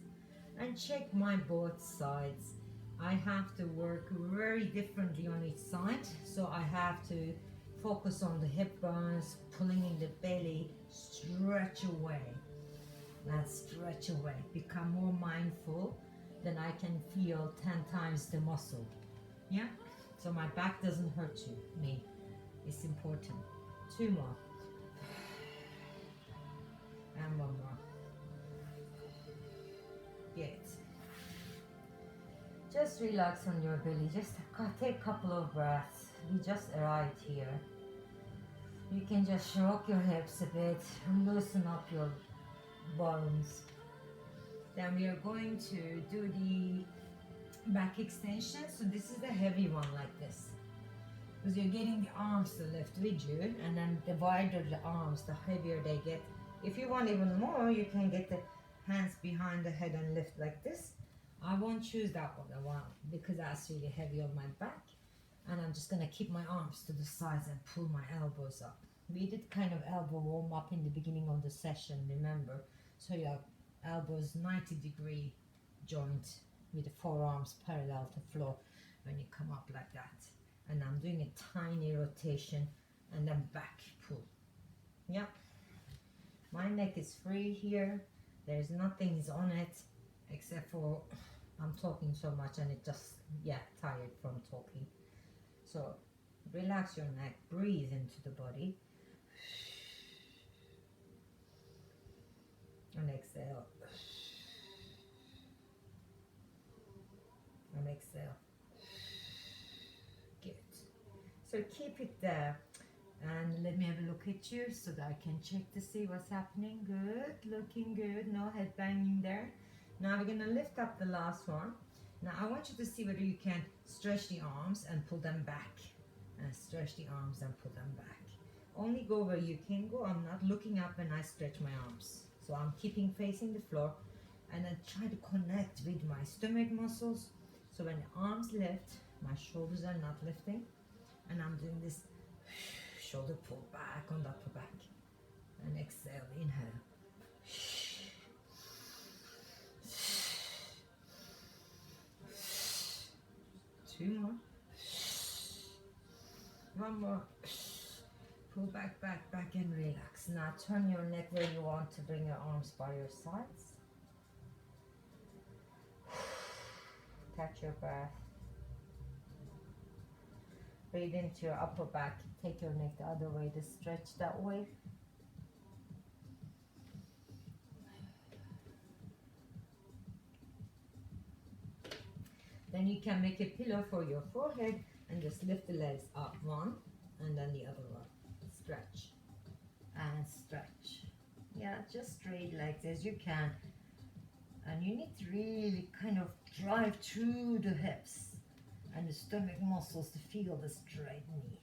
And check my both sides. I have to work very differently on each side. So I have to focus on the hip bones, pulling in the belly, stretch away. And stretch away. Become more mindful. Then I can feel 10 times the muscle. Yeah? So my back doesn't hurt me. It's important. 2 more. And 1 more. Good. Just relax on your belly. Just take a couple of breaths. We just arrived here. You can just rock your hips a bit and loosen up your bones. Then we are going to do the back extension. So this is the heavy one like this. Because you're getting the arms to lift with you, and then the wider the arms, the heavier they get. If you want even more, you can get the hands behind the head and lift like this. I won't choose that one because that's really heavy on my back. And I'm just gonna keep my arms to the sides and pull my elbows up. We did kind of elbow warm up in the beginning of the session, remember? So your elbows 90-degree joint with the forearms parallel to floor when you come up like that. And I'm doing a tiny rotation and then back pull. Yeah. My neck is free here. There's nothing on it except for I'm talking so much and it just, tired from talking. So relax your neck, breathe into the body. And exhale. And exhale. Good. So keep it there. And let me have a look at you so that I can check to see what's happening. Good, looking good. No head banging there. Now we're going to lift up the last one. Now I want you to see whether you can stretch the arms and pull them back. And stretch the arms and pull them back. Only go where you can go. I'm not looking up when I stretch my arms. So I'm keeping facing the floor. And then try to connect with my stomach muscles. So when the arms lift, my shoulders are not lifting. And I'm doing this shoulder pull back on the upper back. And exhale, inhale. 2 more. 1 more. Pull back, back, back and relax. Now turn your neck where you want to bring your arms by your sides. Catch your breath. Breathe into your upper back. Take your neck the other way to stretch that way. Then you can make a pillow for your forehead and just lift the legs up. 1 and then the other one. Stretch and stretch. Yeah, just straight legs as you can. And you need to really kind of drive through the hips and the stomach muscles to feel the straight knee.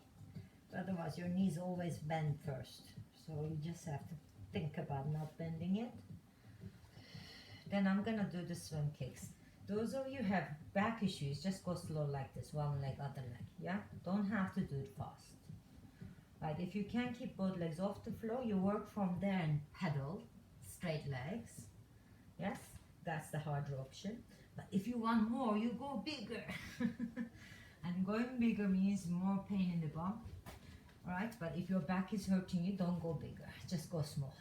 Otherwise, your knees always bend first. So you just have to think about not bending it. Then I'm gonna do the swim kicks. Those of you who have back issues, just go slow like this, one leg, other leg, yeah? Don't have to do it fast. Right, if you can't keep both legs off the floor, you work from there and pedal, straight legs. Yes, that's the harder option. But if you want more, you go bigger. And going bigger means more pain in the bum. Alright, but if your back is hurting you, don't go bigger, just go small.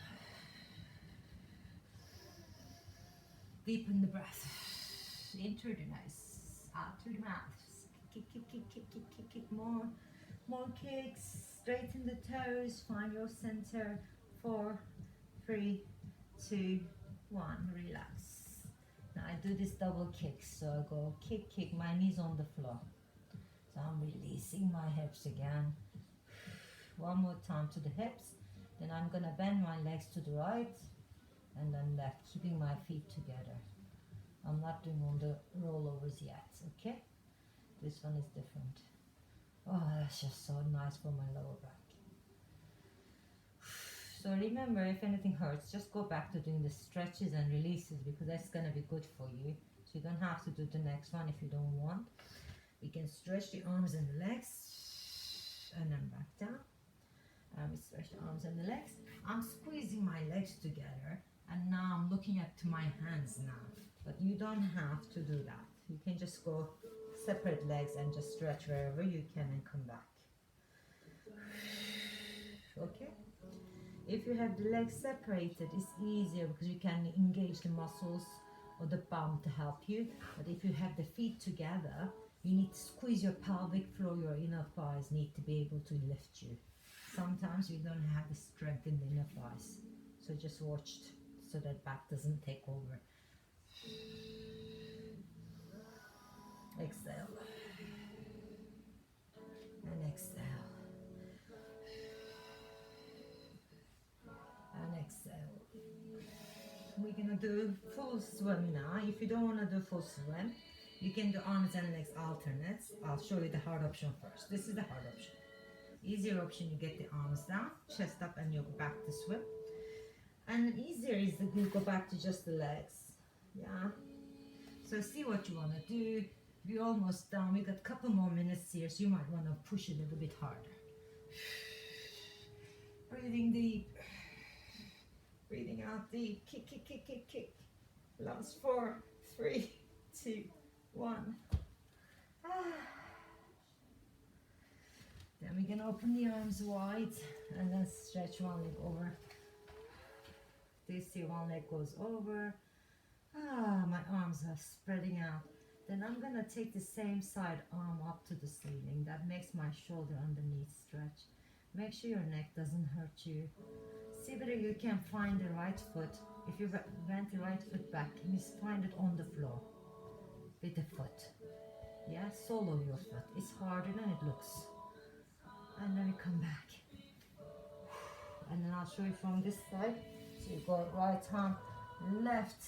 Deepen the breath. In through the nose, out through the mouth. Kick, kick, kick, kick, kick, kick, kick. More kicks. Straighten the toes. Find your center. 4, 3, 2, 1. Relax. Now I do this double kick. So I go kick, kick. My knees on the floor. So I'm releasing my hips again. One more time to the hips. Then I'm gonna bend my legs to the right and then left, keeping my feet together. I'm not doing all the rollovers yet, okay? This one is different. Oh, that's just so nice for my lower back. So remember, if anything hurts, just go back to doing the stretches and releases because that's gonna be good for you. So you don't have to do the next one if you don't want. We can stretch the arms and the legs and then back down. We stretch the arms and the legs. I'm squeezing my legs together and now I'm looking at to my hands now. But you don't have to do that. You can just go separate legs and just stretch wherever you can and come back. Okay? If you have the legs separated, it's easier because you can engage the muscles or the bum to help you. But if you have the feet together, you need to squeeze your pelvic floor, your inner thighs need to be able to lift you. Sometimes you don't have the strength in the inner thighs. So just watch so that back doesn't take over. Exhale. And exhale. And exhale. We're gonna do full swim now. If you don't want to do full swim, you can do arms and legs alternates. I'll show you the hard option first. This is the hard option. Easier option, you get the arms down, chest up, and you go back to swim. And easier is that you go back to just the legs. Yeah. So see what you want to do. We're almost done. We got a couple more minutes here, so you might want to push a little bit harder. Breathing deep. Breathing out deep. Kick, kick, kick, kick, kick. Last 4, 3, 2, 1. Then we're gonna open the arms wide and then stretch one leg over. Do you see one leg goes over? My arms are spreading out. Then I'm gonna take the same side arm up to the ceiling. That makes my shoulder underneath stretch. Make sure your neck doesn't hurt you. See whether you can find the right foot. If you bend the right foot back, you find it on the floor with the foot. Yeah, solo your foot. It's harder than it looks. And then we come back. And then I'll show you from this side. So you go right arm, left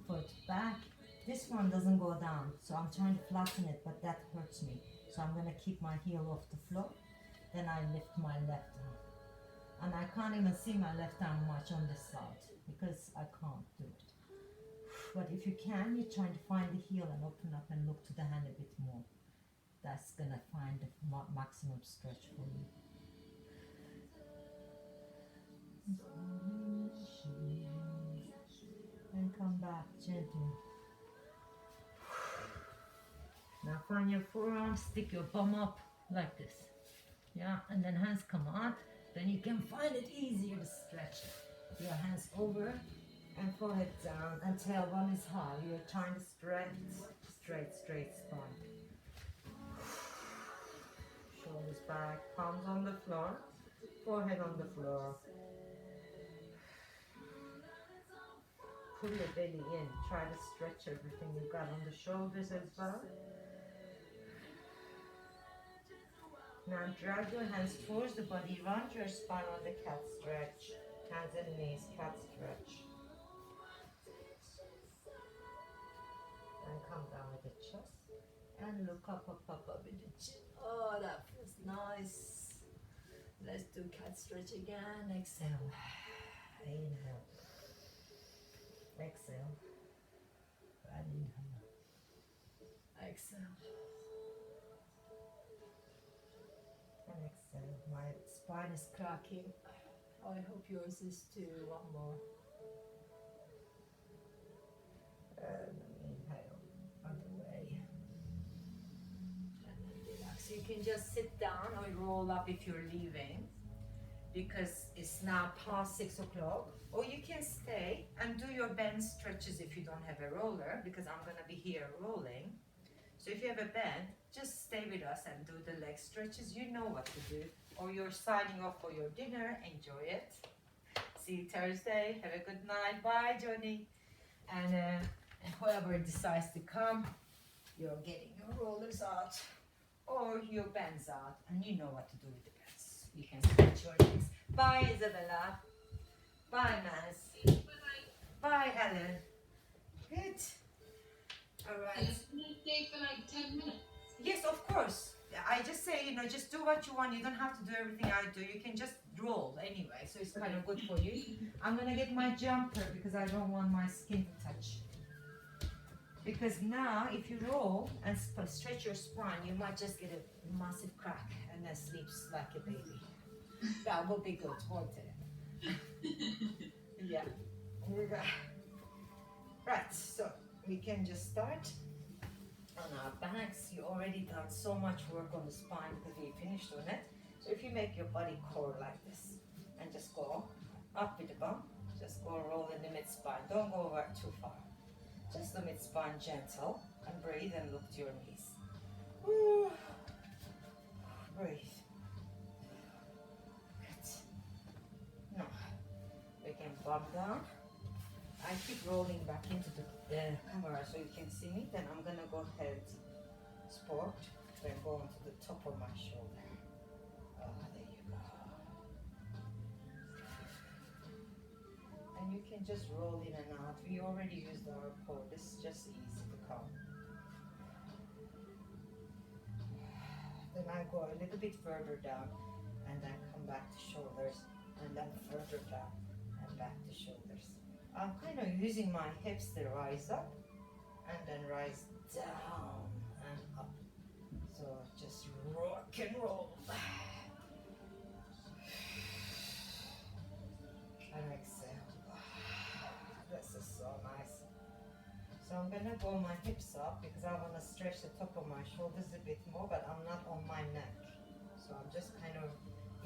foot back. This one doesn't go down, so I'm trying to flatten it, but that hurts me. So I'm gonna keep my heel off the floor. Then I lift my left arm. And I can't even see my left arm much on this side because I can't do it. But if you can, you're trying to find the heel and open up and look to the hand a bit more. That's gonna find the maximum stretch for you. And come back gently. Now find your forearm, stick your bum up like this. Yeah, and then hands come out. Then you can find it easier to stretch. Your hands over and forehead down and tailbone is high. You're trying to stretch straight spine. Shoulders back, palms on the floor, forehead on the floor. Pull your belly in. Try to stretch everything you've got on the shoulders as well. Now drag your hands towards the body, round your spine on the cat stretch. Hands and knees, cat stretch. And come down with the chest. And look up, up, up, up with the chin. Oh, that feels nice. Let's do cat stretch again. Exhale. Inhale. Exhale. And inhale. Exhale. And exhale. My spine is cracking. I hope yours is too. One more. And inhale. Other way. And then relax. You can just sit down or roll up if you're leaving, because it's now past 6 o'clock. Or you can stay and do your bend stretches if you don't have a roller, because I'm gonna be here rolling. So if you have a bend, just stay with us and do the leg stretches. You know what to do. Or you're signing off for your dinner. Enjoy it. See you Thursday. Have a good night. Bye, Johnny. And whoever decides to come, you're getting your rollers out or your bends out, and you know what to do with the bends. You can stretch your legs. Bye, Isabella. Bye, Naz. Bye, Helen. Good. All right. Can I stay for like 10 minutes? Yes, of course. I just say, just do what you want. You don't have to do everything I do. You can just roll anyway, so it's kind of good for you. I'm gonna get my jumper because I don't want my skin to touch. Because now, if you roll and stretch your spine, you might just get a massive crack and then sleeps like a baby. That will be good, won't it? Yeah. Here we go. Right, so we can just start on our backs. You already done so much work on the spine because we finished on it. So if you make your body core like this and just go up with the bum, just go roll in the mid spine. Don't go over too far. Just the mid spine, gentle, and breathe and look to your knees. Woo. Breathe. Good. Now we can bump down. I keep rolling back into the camera so you can see me. Then I'm gonna go head sport, then go onto the top of my shoulder. Oh, there you go. And you can just roll in and out. We already used our core. This is just easy to come. Then I go a little bit further down and then come back to shoulders, and then further down and back to shoulders. I'm kind of using my hips to rise up and then rise down and up. So just rock and roll. And exhale. This is so nice. So I'm gonna go my hips up because I want to stretch the top of my shoulders a bit more, but I'm not on my neck. So I'm just kind of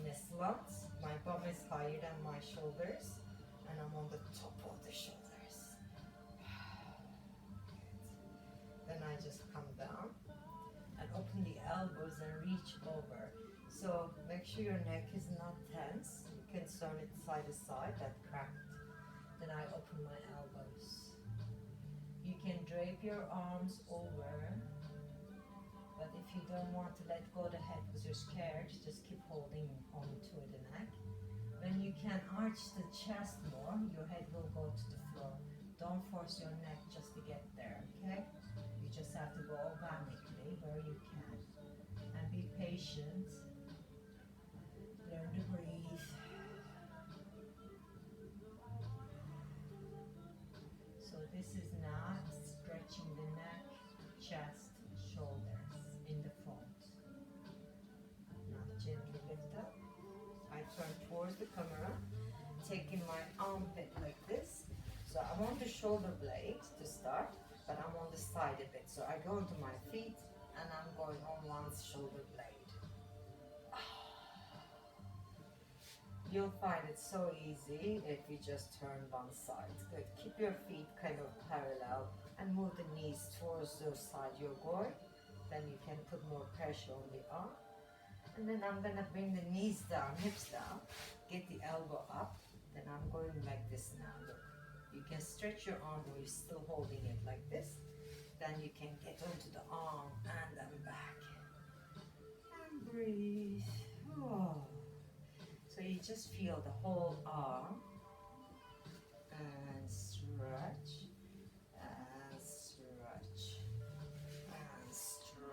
in a slant. My bum is higher than my shoulders, and I'm on the top of the shoulders. Then I just come down and open the elbows and reach over. So make sure your neck is not tense. You can turn it side to side, that cracked. Then I open my elbows. You can drape your arms over, but if you don't want to let go of the head because you're scared, just keep holding on to the neck. When you can arch the chest more, your head will go to the floor. Don't force your neck just to get there, okay? You just have to go organically where you can. And be patient. Learn to breathe. So this is not stretching the neck, chest, shoulders in the front. Now gently lift up. I turn towards the camera, taking my armpit like this. So I'm on the shoulder blade to start, but I'm on the side a bit. So I go into my feet and I'm going on one shoulder blade. You'll find it so easy if you just turn one side. Good. Keep your feet kind of parallel and move the knees towards the side you're going. Then you can put more pressure on the arm. And then I'm gonna bring the knees down, hips down, get the elbow up. Then I'm going like this now. Look, you can stretch your arm or you're still holding it like this. Then you can get onto the arm and then back. And breathe. Oh. So you just feel the whole arm. And stretch. And stretch. And stretch.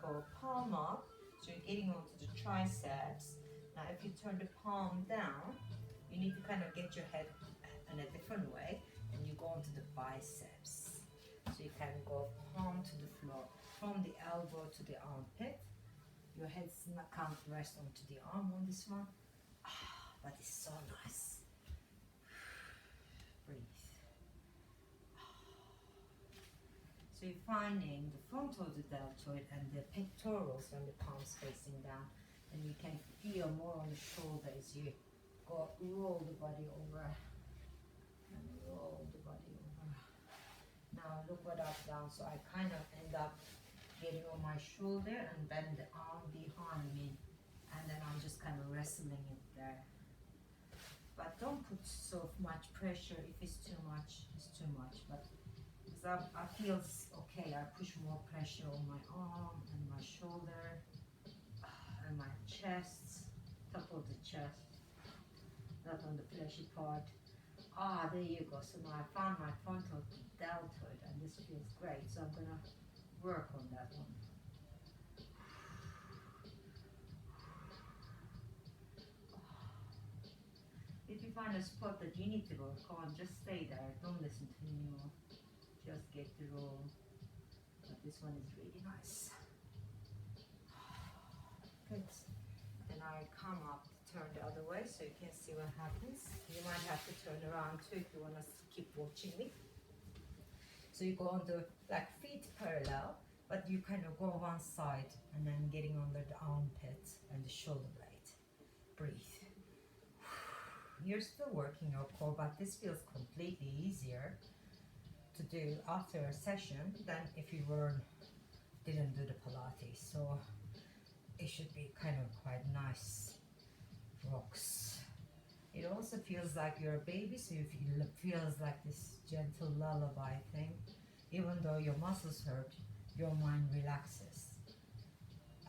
go palm up, so you're getting onto the triceps. Now if you turn the palm down, you need to kind of get your head in a different way, and you go onto the biceps. So you can go palm to the floor, from the elbow to the armpit. Your head can't rest onto the arm on this one. But it's so nice. Breathe. So you're finding the front of the deltoid and the pectorals when the palm's facing down, and you can feel more on the shoulder as you go roll the body over and roll the body over. Now look what I've done. So I kind of end up getting on my shoulder and bend the arm behind me, and then I'm just kind of wrestling it there. But don't put so much pressure. If it's too much, it's too much. But because I feel okay, I push more pressure on my arm and my shoulder and my chest, top of the chest, not on the fleshy part. There you go. So now I found my frontal deltoid, and this feels great. So I'm gonna work on that one. If you find a spot that you need to work on, just stay there. Don't listen to me anymore. Just get the roll. But this one is really nice. Good. Then I come up, turn the other way so you can see what happens. You might have to turn around too if you want to keep watching me. So you go on the like feet parallel, but you kind of go one side and then getting under the armpit and the shoulder blade. Breathe. You're still working your core, but this feels completely easier to do after a session than if you didn't do the Pilates. So it should be kind of quite nice rocks. It also feels like you're a baby, so it feels like this gentle lullaby thing. Even though your muscles hurt, your mind relaxes.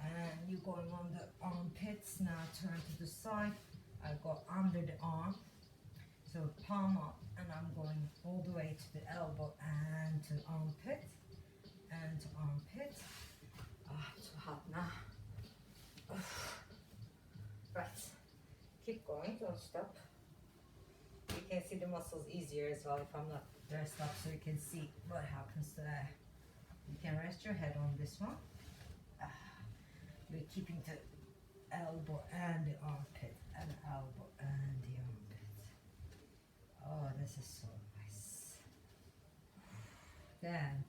And you're going on the armpits. Now turn to the side. I go under the arm, so palm up, and I'm going all the way to the elbow and to armpit, and to armpit. Too hot now. Right, keep going, don't stop. You can see the muscles easier as well if I'm not dressed up, so you can see what happens there. You can rest your head on this one. You're keeping the elbow and the armpit, and elbow and the armpit. Oh, this is so nice. Then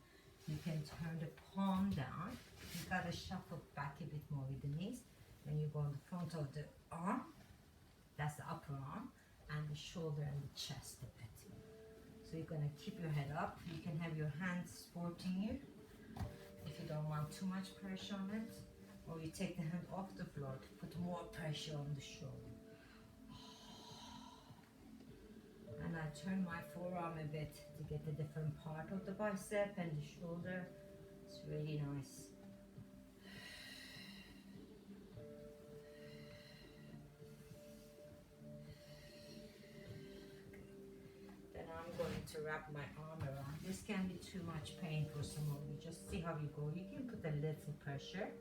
you can turn the palm down. You gotta shuffle back a bit more with the knees. Then you go on the front of the arm, that's the upper arm, and the shoulder and the chest a bit. So you're gonna keep your head up. You can have your hands supporting you if you don't want too much pressure on it. Or you take the hand off the floor to put more pressure on the shoulder. And I turn my forearm a bit to get the different part of the bicep and the shoulder. It's really nice. Then I'm going to wrap my arm around. This can be too much pain for some of you. Just see how you go. You can put a little pressure.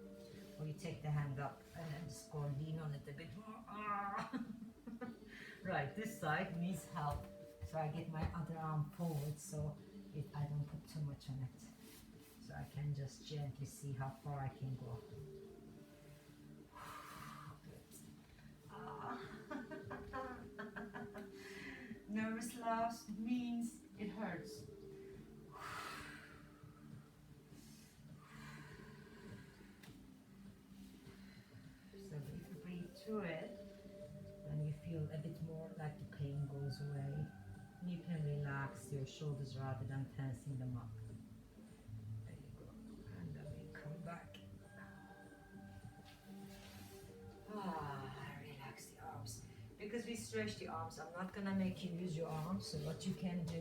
Or you take the hand up and then just go and lean on it a bit more. Right, this side needs help. So I get my other arm forward so I don't put too much on it. So I can just gently see how far I can go. Nervous laughs means it hurts. Through it, and you feel a bit more like the pain goes away. You can relax your shoulders rather than tensing them up. There you go. And then we come back. Relax the arms. Because we stretch the arms, I'm not gonna make you use your arms. So what you can do,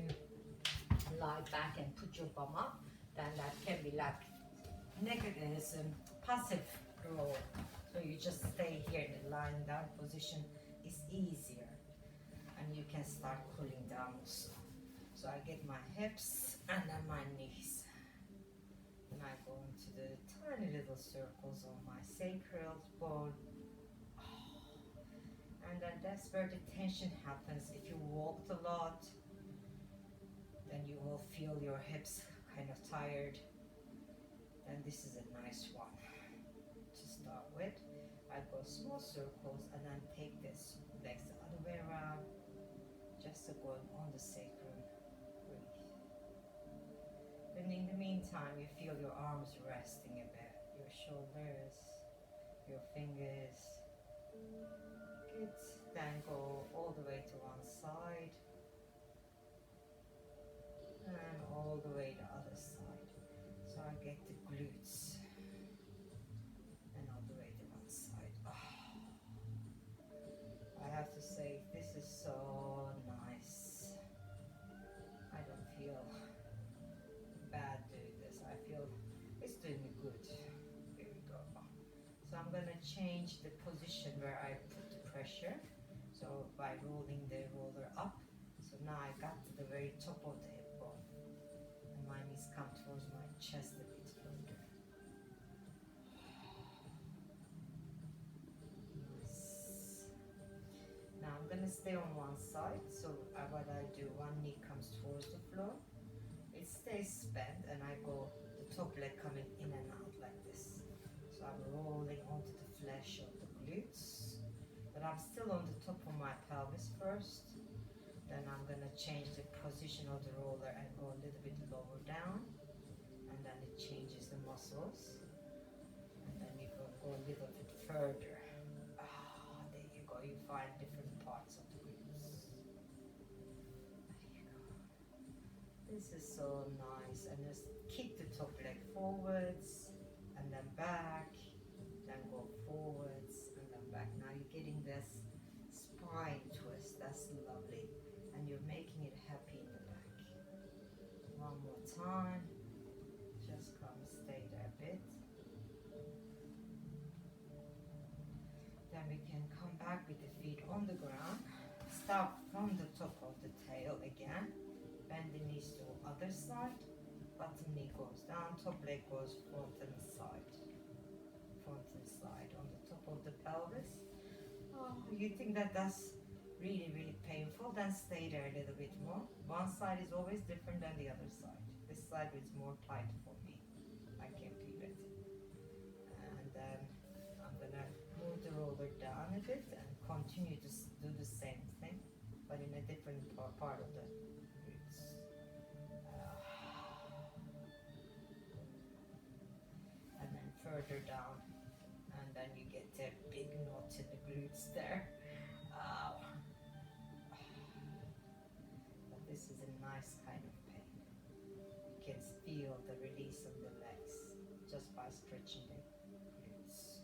lie back and put your bum up. Then that can be like negative, passive roll. So you just stay here in the lying down position is easier, and you can start cooling down also. So I get my hips and then my knees, and I go into the tiny little circles on my sacral bone. And then that's where the tension happens. If you walked a lot, then you will feel your hips kind of tired. And this is a nice one to start with. I go small circles and then take this legs the other way around, just going on the sacrum. Breathe. And in the meantime, you feel your arms resting a bit, your shoulders, your fingers. Good. Then go all the way to one side and all the way the other side. So I get the glutes and all the way to one side. I have to say, this is so nice. I don't feel bad doing this. I feel it's doing me good. Here we go. So I'm gonna change the position where I put the pressure. So by rolling the roller up. So now I got to the very top of the hip bone. And my knees come towards my chest a bit further. Nice. Now I'm gonna stay on one side. So what I do, one knee comes towards the floor. It stays bent and I go the top leg coming in and out like this. So I'm rolling onto the flesh of the glutes. But I'm still on the top of my pelvis first. Then I'm gonna change the position of the roller and go a little bit lower down. And then it changes the muscles. And then you go a little bit further. There you go. You find different parts of the glutes. There you go. This is so nice. And just kick the top leg forwards and then back. Then go forwards and then back. Now you're getting this spine twist. That's lovely. And you're making it happy in the back. One more time. Just come, stay there a bit. Then we can come back with the feet on the ground. Start from the top of the tail again. Bend the knees to the other side. Bottom knee goes down, top leg goes front and side. Front and side on the top of the pelvis. You think that that's really, really painful, then stay there a little bit more. One side is always different than the other side. This side is more tight for me. I can feel it. And then I'm gonna move the roller down a bit and continue to do the same thing, but in a different part of the glutes. And then further down, and then you get a big knot in the glutes there. But this is a nice kind of pain. You can feel the release of the legs just by stretching the glutes.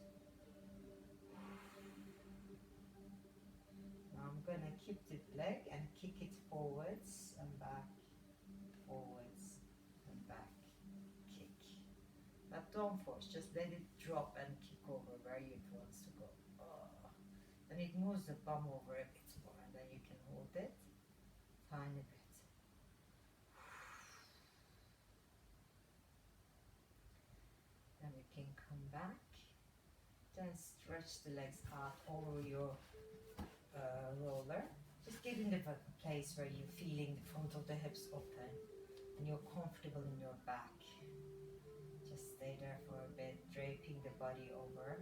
Now I'm gonna keep the leg and kick it forwards and back, forwards and back, kick. Now don't force, just let it drop and kick over where it wants to go. Then it moves the bum over a bit more and then you can hold it tiny bit. Then we can come back. Then stretch the legs out over your roller. Just get in the place where you're feeling the front of the hips open and you're comfortable in your back. Just stay there for a bit, draping the body over.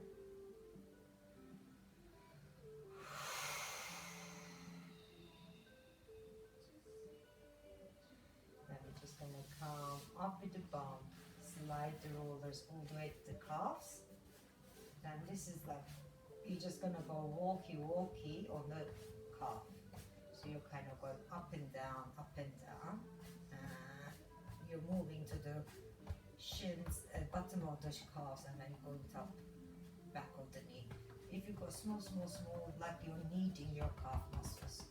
Then we're just gonna come up with the bum, slide the rollers all the way to the calves. And this is like, you're just gonna go walkie on the calf. So you're kind of going up and down, up and down. You're moving to the shins, bottom of the calves, and then going top, back of the knee. If you go small, like you're kneading your calf muscles.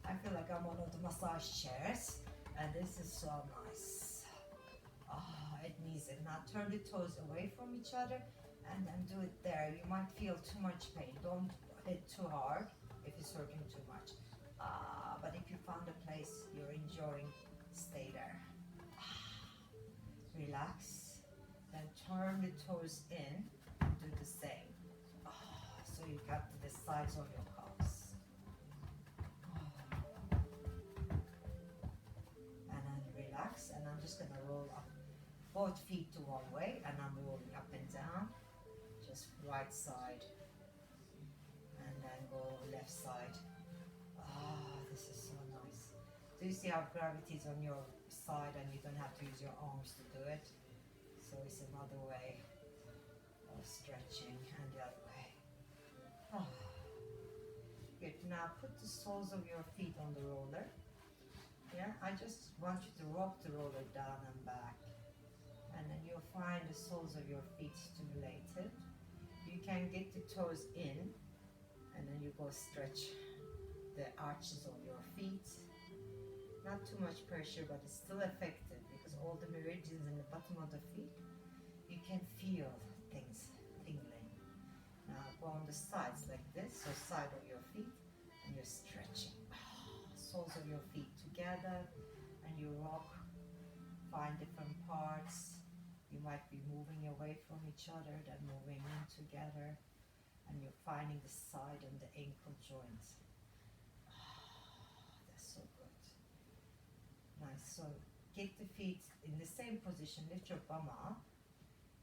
I feel like I'm on one of the massage chairs, and this is so nice. It needs it. Now turn the toes away from each other, and then do it there. You might feel too much pain. Don't hit too hard if it's hurting too much. But if you found a place you're enjoying, stay there. relax. Then turn the toes in, do the same. So you got the sides of your calves. And then relax, and I'm just gonna roll up both feet to one way, and I'm rolling up and down, just right side, and then go left side. This is so nice. Do you see how gravity is on your side and you don't have to use your arms to do it? So it's another way of stretching, and the other way. Good. Now put the soles of your feet on the roller. Yeah, I just want you to rock the roller down and back. And then you'll find the soles of your feet stimulated. You can get the toes in, and then you go stretch the arches of your feet. Not too much pressure, but it's still effective because all the meridians in the bottom of the feet, you can feel things tingling. Now go on the sides like this, so side of your feet, and you're stretching. Soles of your feet together, and you rock, find different parts. You might be moving away from each other, then moving in together, and you're finding the side and the ankle joints. That's so good. Nice. So get the feet in the same position, lift your bum up,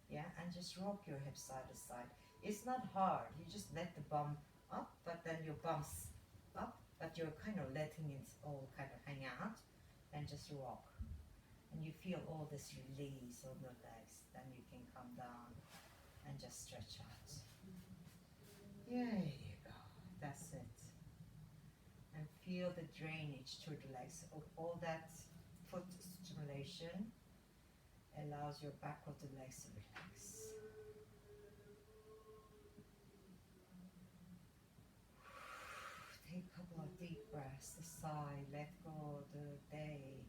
yeah, and just rock your hips side to side. It's not hard. You just let the bum up, but then your bum's up, but you're kind of letting it all kind of hang out, and just rock. And you feel all this release on the legs. Then you can come down and just stretch out. There you go. That's it. And feel the drainage through the legs. All that foot stimulation allows your back of the legs to relax. Take a couple of deep breaths. Sigh, let go. The day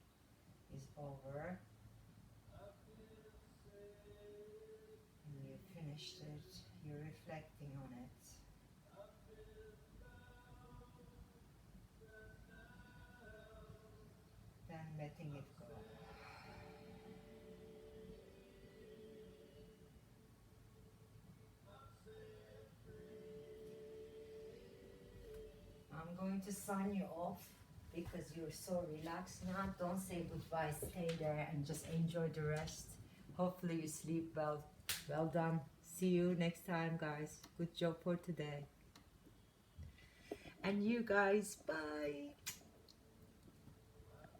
is over. And you finished it. You're reflecting on it. Then letting it go. I'm going to sign you off because you're so relaxed now. Don't say goodbye, stay there and just enjoy the rest. Hopefully you sleep well. Well done. See you next time, guys. Good job for today. And you guys, bye.